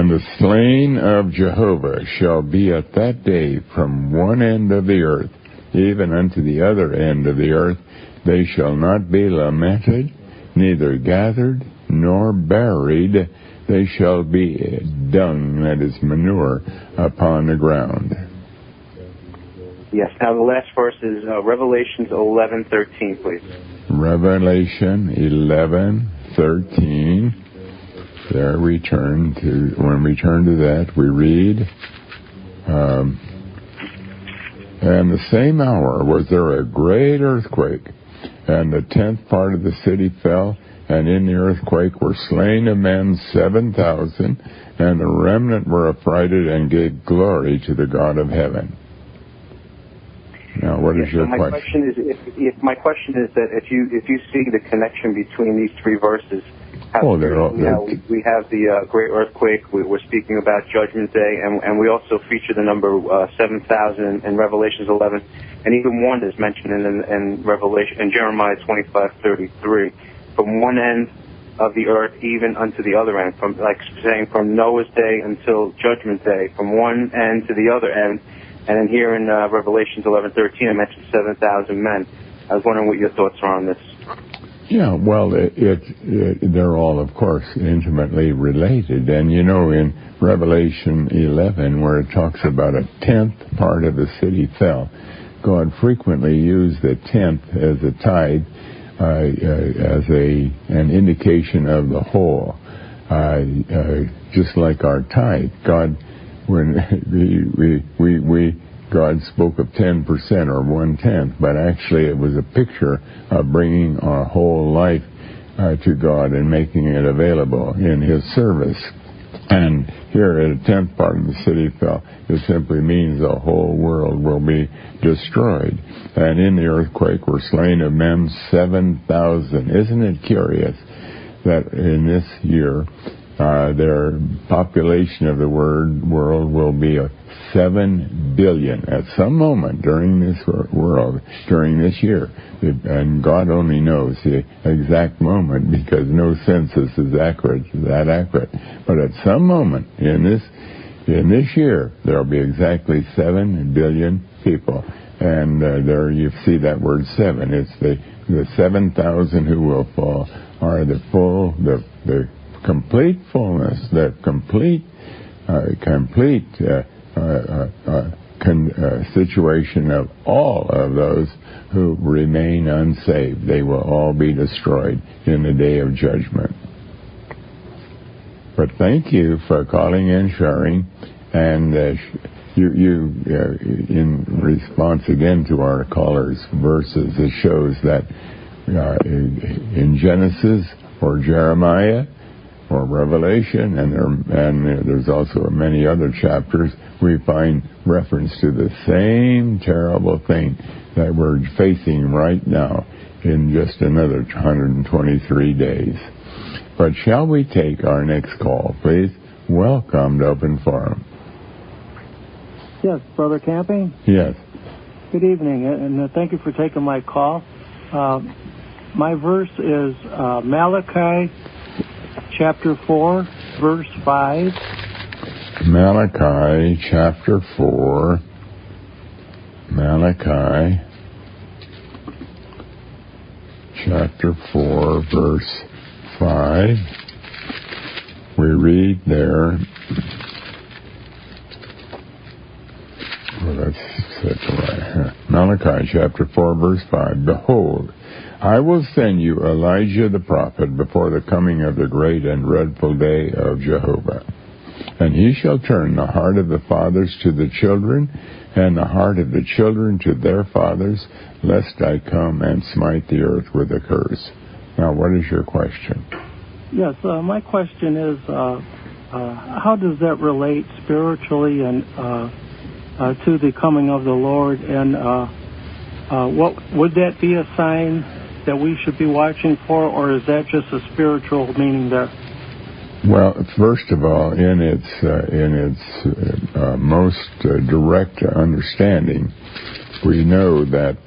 the slain of Jehovah shall be at that day from one end of the earth, even unto the other end of the earth. They shall not be lamented, neither gathered nor buried. They shall be dung, that is manure, upon the ground. Yes. Now the last verse is Revelations 11:13, please. Revelation 11:13. There we turn to. When we turn to that, we read, and the same hour was there a great earthquake, and the 10th part of the city fell. And in the earthquake were slain of men 7,000, and the remnant were affrighted and gave glory to the God of heaven. Now, what is your question? My question is that if you see the connection between these 3 verses, we have the great earthquake. We're speaking about Judgment Day, and we also feature the number 7,000 in Revelations 11, and even 1 is mentioned in Revelation in Jeremiah 25:33. From one end of the earth even unto the other end, from Noah's day until Judgment Day, from one end to the other end. And then here in Revelations 11:13, I mentioned 7,000 men. I was wondering what your thoughts are on this. Yeah, well, they're all, of course, intimately related. And you know, in Revelation 11, where it talks about a 10th part of the city fell, God frequently used the 10th as a tithe, as an indication of the whole, just like our tithe. God, when God spoke of 10% or 1/10, but actually it was a picture of bringing our whole life to God and making it available in His service. And here at a 10th part of the city fell, it simply means the whole world will be destroyed. And in the earthquake were slain of men 7,000. Isn't it curious that in this year, their population of the world will be 7 billion at some moment during this year. And God only knows the exact moment, because no census is that accurate. But at some moment in this year, there will be exactly 7 billion people. And there you see that word 7. It's the 7,000 who will fall are the complete fullness, the complete situation of all of those who remain unsaved. They will all be destroyed in the day of judgment. But thank you for calling and sharing, and you in response again to our callers' verses, it shows that in Genesis or Jeremiah or Revelation, and there's also many other chapters, we find reference to the same terrible thing that we're facing right now in just another 123 days. But shall we take our next call, please? Welcome to Open Forum. Yes, Brother Camping? Yes. Good evening, and thank you for taking my call. My verse is Malachi chapter 4, verse 5. Malachi chapter 4. Malachi chapter 4, verse 5. We read there. Well, that's right. Malachi chapter 4, verse 5. Behold, I will send you Elijah the prophet before the coming of the great and dreadful day of Jehovah. And he shall turn the heart of the fathers to the children, and the heart of the children to their fathers, lest I come and smite the earth with a curse. Now, what is your question? Yes, my question is, how does that relate spiritually and to the coming of the Lord? And what would that be a sign that we should be watching for, or is that just a spiritual meaning there? Well, first of all, in its most direct understanding, we know that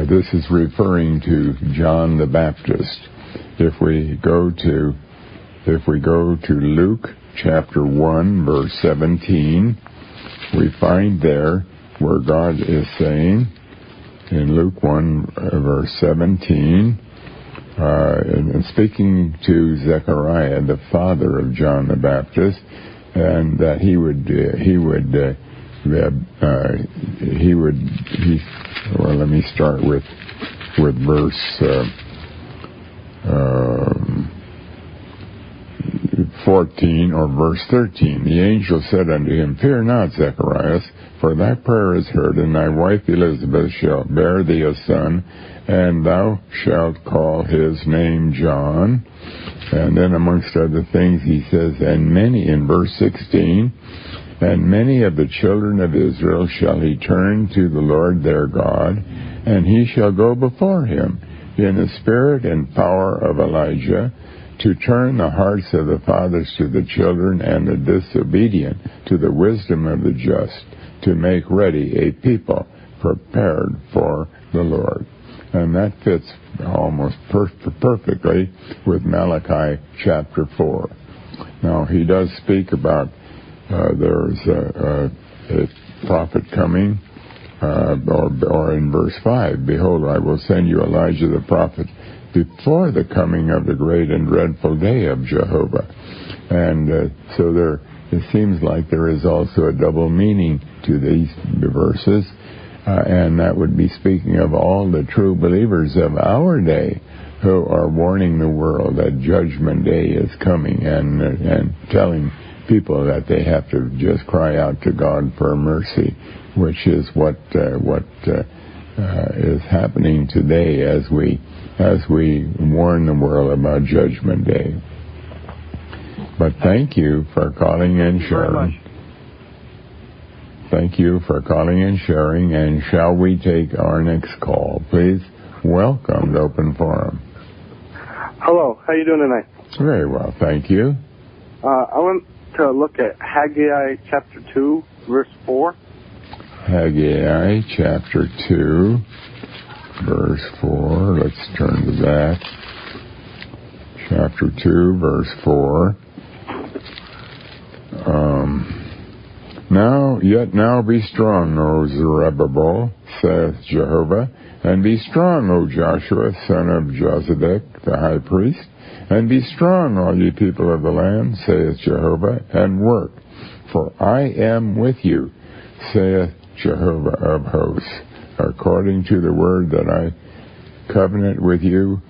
this is referring to John the Baptist. If we go to Luke chapter 1, verse 17, we find there where God is saying in Luke 1, verse 17. And speaking to Zechariah, the father of John the Baptist, and that well, let me start with verse 14 or verse 13. The angel said unto him, Fear not, Zacharias, for thy prayer is heard, and thy wife Elizabeth shall bear thee a son, and thou shalt call his name John. And then amongst other things he says, and many, in verse 16, and many of the children of Israel shall he turn to the Lord their God, and he shall go before him in the spirit and power of Elijah, to turn the hearts of the fathers to the children, and the disobedient to the wisdom of the just, to make ready a people prepared for the Lord. And that fits almost perfectly with Malachi chapter 4. Now, he does speak about there's a prophet coming, or in verse 5, Behold, I will send you Elijah the prophet before the coming of the great and dreadful day of Jehovah. And so it seems like there is also a double meaning to these verses. And that would be speaking of all the true believers of our day who are warning the world that Judgment Day is coming, and telling people that they have to just cry out to God for mercy, which is what is happening today as we warn the world about Judgment Day. But thank you for calling and sharing. Thank you for calling and sharing. And shall we take our next call, please? Welcome to Open Forum. Hello, how you doing tonight? Very well, thank you. I want to look at Haggai chapter 2, verse 4. Haggai chapter 2, verse 4. Let's turn to that. Chapter 2, verse 4. Now be strong, O Zerubbabel, saith Jehovah, and be strong, O Joshua, son of Josedek, the high priest, and be strong, all ye people of the land, saith Jehovah, and work. For I am with you, saith Jehovah of hosts, according to the word that I covenant with you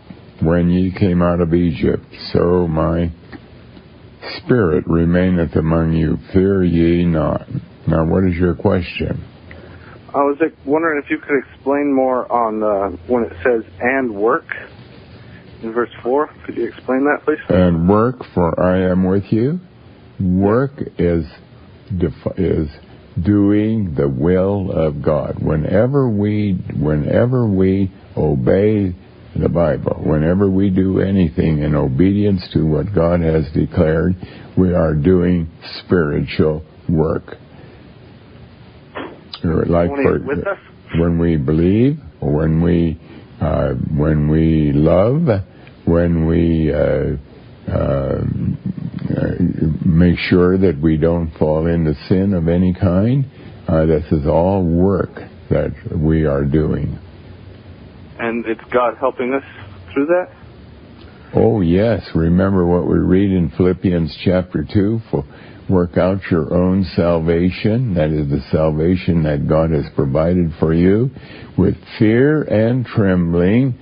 when ye came out of Egypt. So my spirit remaineth among you. Fear ye not. Now, what is your question? I was wondering if you could explain more on when it says, and work, in verse 4. Could you explain that, please? And work, for I am with you. Work is doing the will of God. Whenever we obey the Bible, whenever we do anything in obedience to what God has declared, we are doing spiritual work. Like when we believe, when we love, when we make sure that we don't fall into sin of any kind, this is all work that we are doing. And it's God helping us through that? Oh, yes. Remember what we read in Philippians chapter 2? Work out your own salvation, that is the salvation that God has provided for you, with fear and trembling,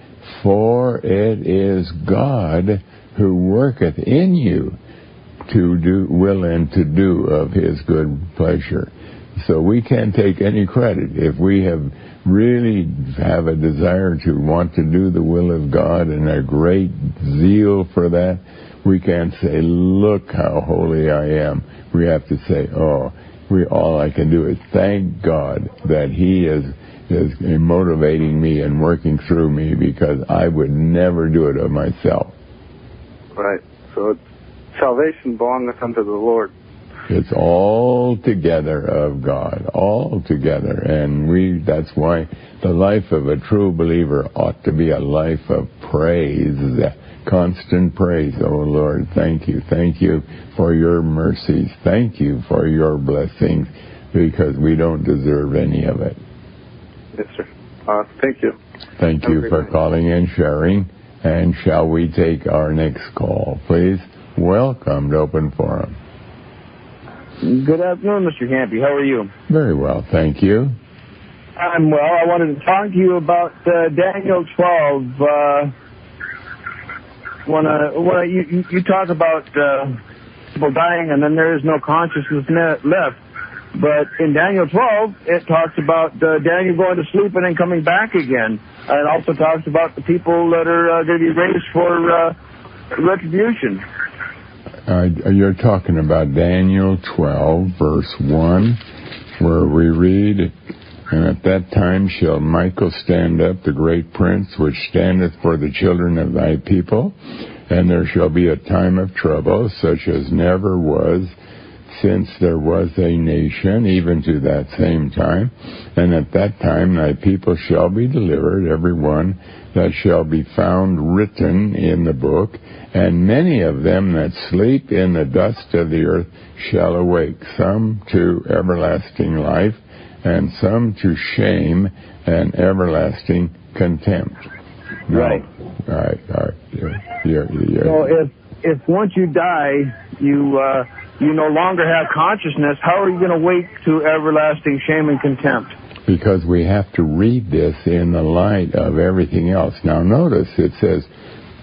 for it is God who worketh in you to do will and to do of his good pleasure. So we can't take any credit. If we really have a desire to want to do the will of God and a great zeal for that, we can't say, look how holy I am. We have to say, all I can do is thank God that he is motivating me and working through me, because I would never do it of myself. Right. So it's salvation belongeth unto the Lord. It's all together of God, all together. And that's why the life of a true believer ought to be a life of praise, constant praise. Oh, Lord, thank you. Thank you for your mercies. Thank you for your blessings, because we don't deserve any of it. Yes, sir. Thank you. Thank you for calling and sharing. And shall we take our next call, please? Welcome to Open Forum. Good afternoon, Mr. Campy. How are you? Very well, thank you. I'm well. I wanted to talk to you about Daniel 12. When you talk about people dying and then there is no consciousness left. But in Daniel 12, it talks about Daniel going to sleep and then coming back again. And it also talks about the people that are going to be raised for retribution. You're talking about Daniel 12, verse 1, where we read, and at that time shall Michael stand up, the great prince, which standeth for the children of thy people, and there shall be a time of trouble, such as never was since there was a nation, even to that same time. And at that time thy people shall be delivered, every one that shall be found written in the book, and many of them that sleep in the dust of the earth shall awake, some to everlasting life, and some to shame and everlasting contempt. Right. Right. So if once you die, you no longer have consciousness, how are you going to wake to everlasting shame and contempt? Because we have to read this in the light of everything else. Now notice it says,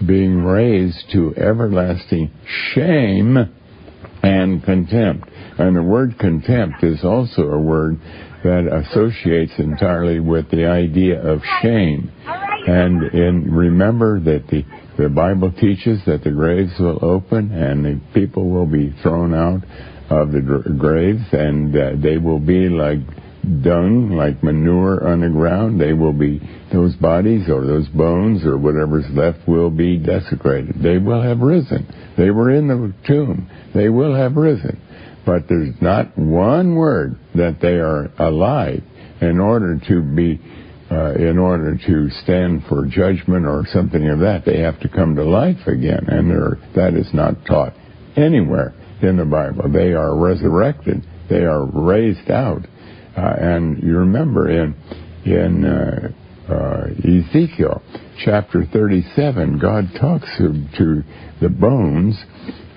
being raised to everlasting shame and contempt. And the word contempt is also a word that associates entirely with the idea of shame. And remember that the Bible teaches that the graves will open and the people will be thrown out of the graves, and they will be like dung, like manure on the ground. They will be, those bodies or those bones or whatever's left will be desecrated. They will have risen. They were in the tomb. They will have risen. But there's not one word that they are alive in order to stand for judgment or something of that. They have to come to life again, and that is not taught anywhere in the Bible. They are resurrected. They are raised out. And you remember in Ezekiel chapter 37, God talks to the bones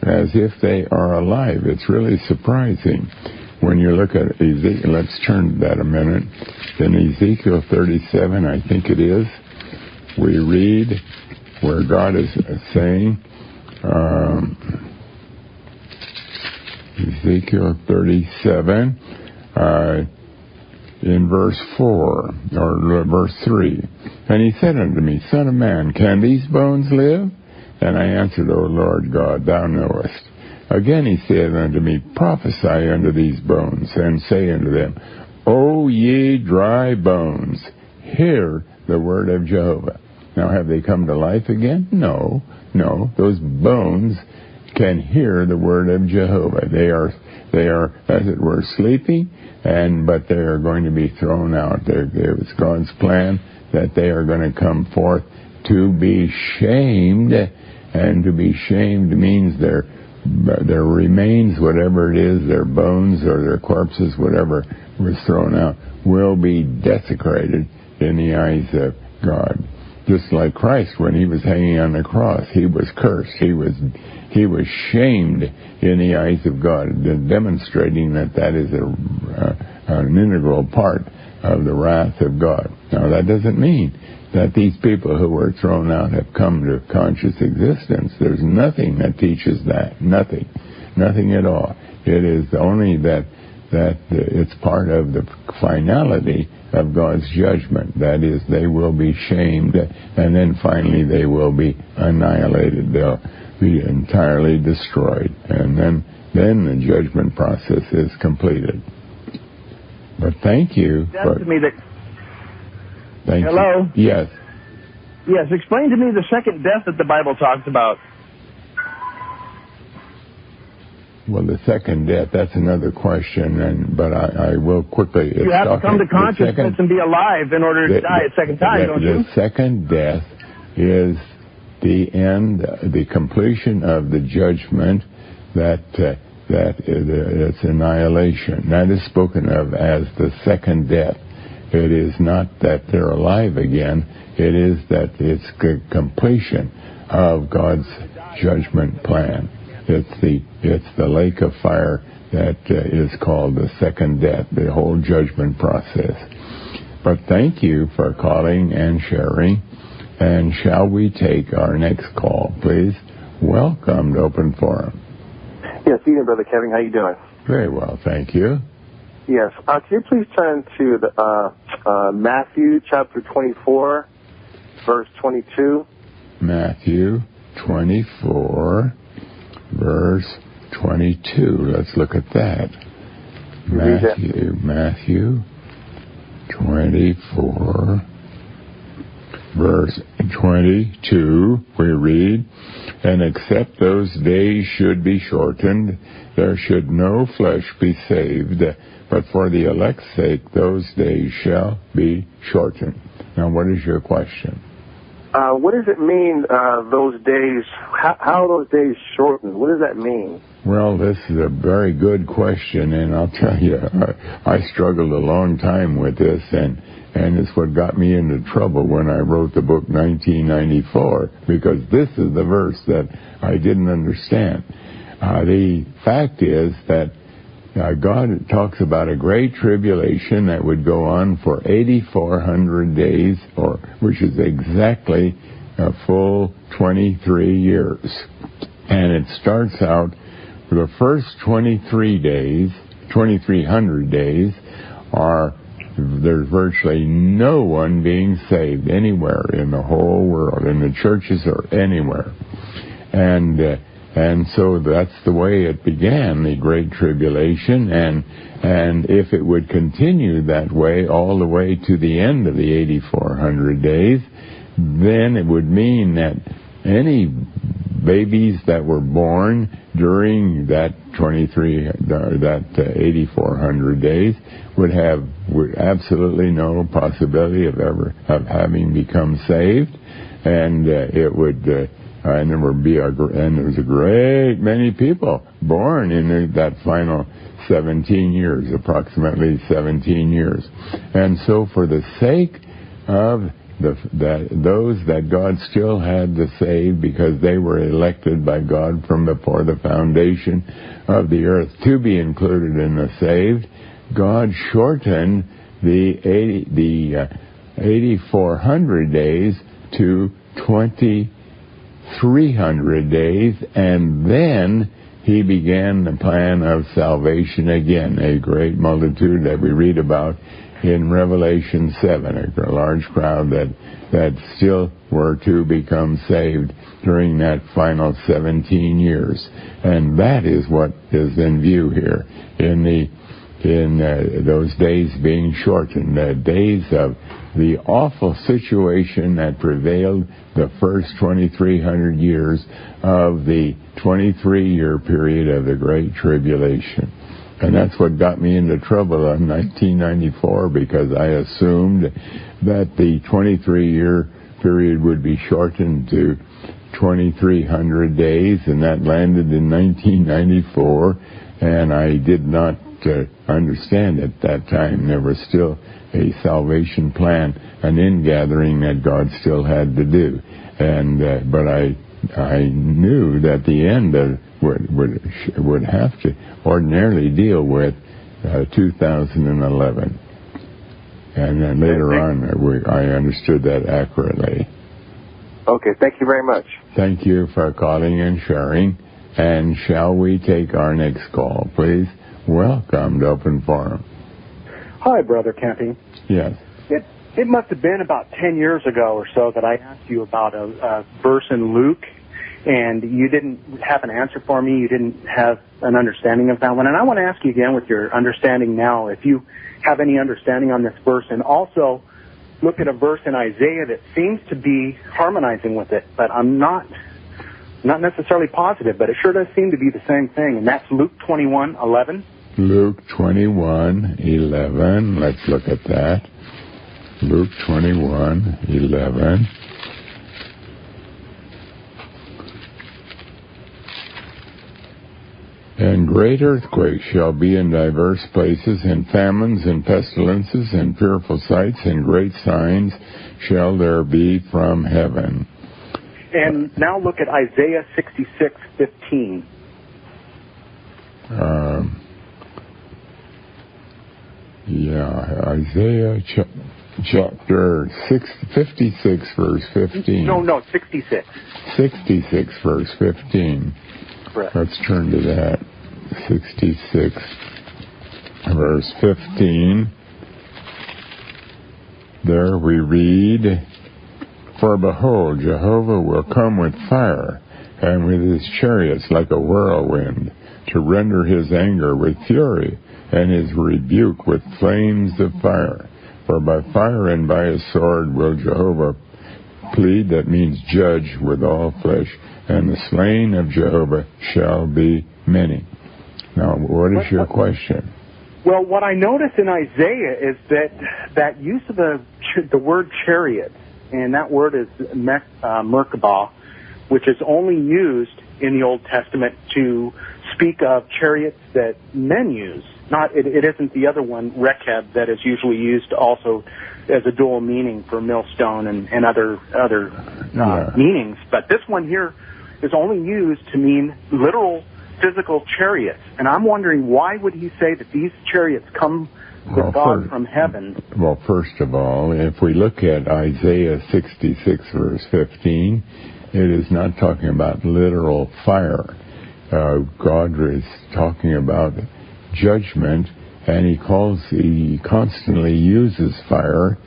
as if they are alive. It's really surprising when you look at Ezekiel. Let's turn to that a minute. In Ezekiel 37, I think it is, we read where God is saying, Ezekiel 37, in verse 4, or verse 3, and he said unto me, Son of man, can these bones live? And I answered, O Lord God, thou knowest. Again he said unto me, Prophesy unto these bones, and say unto them, O ye dry bones, hear the word of Jehovah. Now, have they come to life again? No. Those bones can hear the word of Jehovah. They are, as it were, sleeping, but they are going to be thrown out. It's God's plan that they are going to come forth to be shamed, and to be shamed means their remains, whatever it is, their bones or their corpses, whatever was thrown out, will be desecrated in the eyes of God. Just like Christ, when he was hanging on the cross, he was cursed. He was shamed in the eyes of God, demonstrating that is an integral part of the wrath of God. Now, that doesn't mean that these people who were thrown out have come to conscious existence. There's nothing that teaches that. Nothing at all. It is only that it's part of the finality of God's judgment. That is, they will be shamed, and then finally they will be annihilated. They'll be entirely destroyed, and then the judgment process is completed. But thank you. Hello? You. Yes. Yes, explain to me the second death that the Bible talks about. Well, the second death, that's another question, but I will quickly... You have to come to consciousness and be alive in order to die a second time, don't you? The second death is the end, the completion of the judgment that it's annihilation. That is spoken of as the second death. It is not that they're alive again. It is that it's the completion of God's judgment plan. It's the lake of fire that is called the second death, the whole judgment process. But thank you for calling and sharing. And shall we take our next call, please? Welcome to Open Forum. Yes, evening, Brother Kevin. How you doing? Very well, thank you. Yes. Can you please turn to the Matthew chapter 24, verse 22? Matthew 24, verse 22. Let's look at that. Matthew 24, verse 22, we read, And except those days should be shortened, there should no flesh be saved, but for the elect's sake those days shall be shortened. Now, what is your question? What does it mean, those days? How are those days shortened? What does that mean? Well, this is a very good question, and I'll tell you, I struggled a long time with this, and it's what got me into trouble when I wrote the book 1994, because this is the verse that I didn't understand. The fact is that God talks about a great tribulation that would go on for 8,400 days, which is exactly a full 23 years. And it starts out, the first 2,300 days there's virtually no one being saved anywhere in the whole world, in the churches or anywhere. And so that's the way it began, the Great Tribulation, and if it would continue that way all the way to the end of the 8,400 days, then it would mean that any babies that were born during that 8,400 days would have absolutely no possibility of having become saved, and it would and there was a great many people born in that final 17 years, approximately 17 years. And so for the sake of those that God still had to save, because they were elected by God from before the foundation of the earth to be included in the saved, God shortened the 8,400 days to 2,300 days, and then he began the plan of salvation again, a great multitude that we read about in Revelation 7, a large crowd that still were to become saved during that final 17 years. And that is what is in view here in those days being shortened, the days of the awful situation that prevailed the first 2,300 years of the 23-year period of the Great Tribulation. And that's what got me into trouble in 1994, because I assumed that the 23-year period would be shortened to 2,300 days, and that landed in 1994, and I did not understand at that time. There was still a salvation plan, an ingathering that God still had to do, and but I knew that the end would have to ordinarily deal with 2011, and then later on I understood that accurately. Okay, thank you very much. Thank you for calling and sharing. And shall we take our next call, please? Welcome to Open Forum. Hi, Brother Camping. Yes. It must have been about 10 years ago or so that I asked you about a verse in Luke, and you didn't have an answer for me. You didn't have an understanding of that one. And I want to ask you again with your understanding now, if you have any understanding on this verse, and also look at a verse in Isaiah that seems to be harmonizing with it, but I'm not necessarily positive, but it sure does seem to be the same thing, and that's Luke 21:11. Luke 21:11. Let's look at that. Luke 21:11. And great earthquakes shall be in diverse places, and famines and pestilences and fearful sights, and great signs shall there be from heaven. And now look at Isaiah 66:15. Isaiah chapter 56, verse 15. No, 66. 66, verse 15. Correct. Let's turn to that. 66, verse 15. There we read, "For behold, Jehovah will come with fire, and with his chariots like a whirlwind, to render his anger with fury, and his rebuke with flames of fire. For by fire and by a sword will Jehovah plead," that means judge, "with all flesh, and the slain of Jehovah shall be many." Now, what is your question? Well, what I notice in Isaiah is that use of the word chariot, and that word is Merkabah, which is only used in the Old Testament to speak of chariots that men use. It isn't the other one, Rekeb, that is usually used also as a dual meaning for millstone and other meanings. But this one here is only used to mean literal physical chariots. And I'm wondering, why would he say that these chariots come with God from heaven? Well, first of all, if we look at Isaiah 66, verse 15, it is not talking about literal fire. God is talking about judgment, and he constantly uses fire,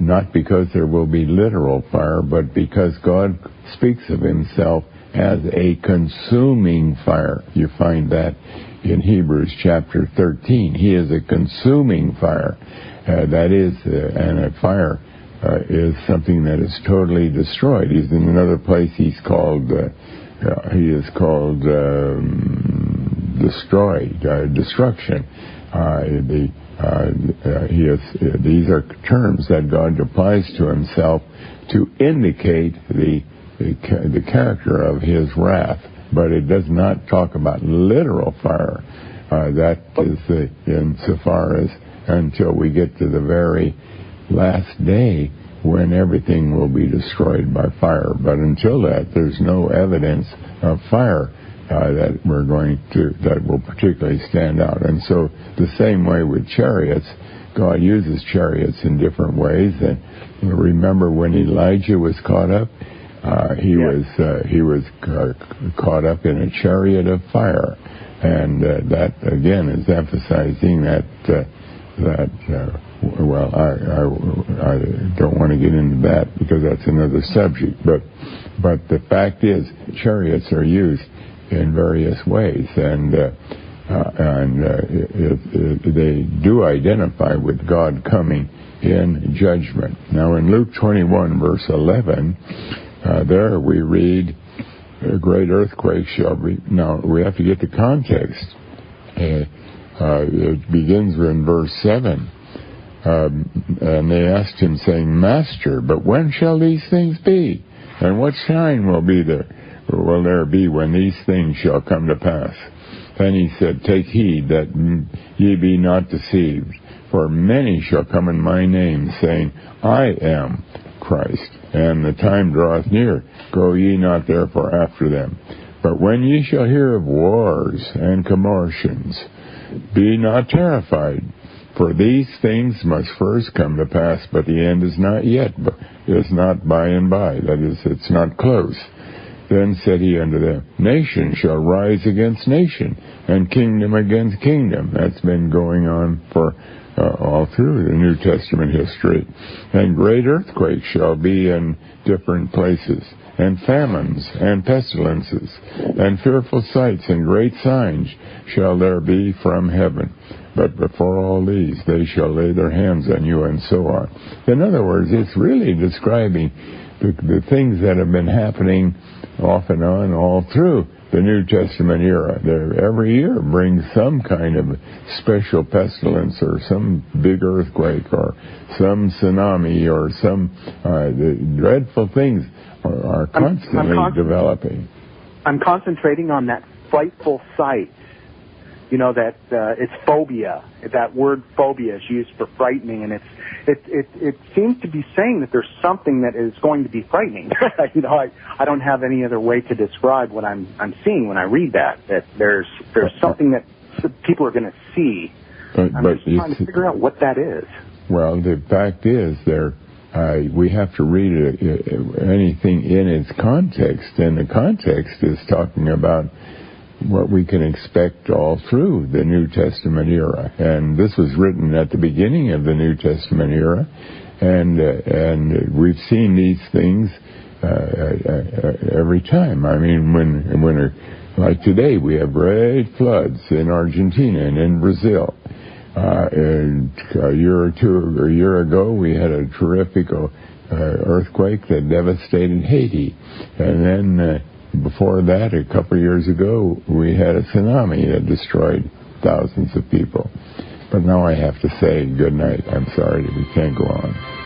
not because there will be literal fire, but because God speaks of himself as a consuming fire. You find that in Hebrews chapter 13. He is a consuming fire. That is, and a fire is something that is totally destroyed. He's in another place. He is called destruction. These are terms that God applies to himself to indicate the the character of his wrath, but it does not talk about literal fire. That is insofar as until we get to the very last day when everything will be destroyed by fire. But until that, there's no evidence of fire that will particularly stand out. And so the same way with chariots, God uses chariots in different ways. And remember when Elijah was caught up, he was caught up in a chariot of fire, and that again is emphasizing that. Well, I don't want to get into that because that's another subject. But the fact is, chariots are used in various ways, and they do identify with God coming in judgment. Now, in Luke 21, verse 11, there we read, "A great earthquake shall be." Now, we have to get the context. It begins in verse 7. And they asked him, saying, "Master, but when shall these things be? And what sign will there be when these things shall come to pass?" Then he said, "Take heed that ye be not deceived. For many shall come in my name, saying, I am Christ. And the time draweth near. Go ye not therefore after them. But when ye shall hear of wars and commotions, be not terrified. For these things must first come to pass, but the end is not yet, is not by and by. That is, it's not close. Then said he unto them, Nation shall rise against nation, and kingdom against kingdom. That's been going on for all through the New Testament history. And great earthquakes shall be in different places, and famines, and pestilences, and fearful sights, and great signs shall there be from heaven. But before all these, they shall lay their hands on you, and so on. In other words, it's really describing the things that have been happening off and on all through the New Testament era. Every year brings some kind of special pestilence or some big earthquake or some tsunami or some dreadful things are constantly developing. I'm concentrating on that frightful sight. You know, that it's phobia. That word phobia is used for frightening, and it seems to be saying that there's something that is going to be frightening. You know, I don't have any other way to describe what I'm seeing when I read that there's something that people are going to see. I'm just trying to figure out what that is. Well, the fact is we have to read anything in its context, and the context is talking about what we can expect all through the New Testament era. And this was written at the beginning of the New Testament era, and we've seen these things every time. I mean, when like today, we have great floods in Argentina and in Brazil. And a year ago, we had a terrific earthquake that devastated Haiti, and then before that, a couple of years ago, we had a tsunami that destroyed thousands of people. But now I have to say good night. I'm sorry, we can't go on.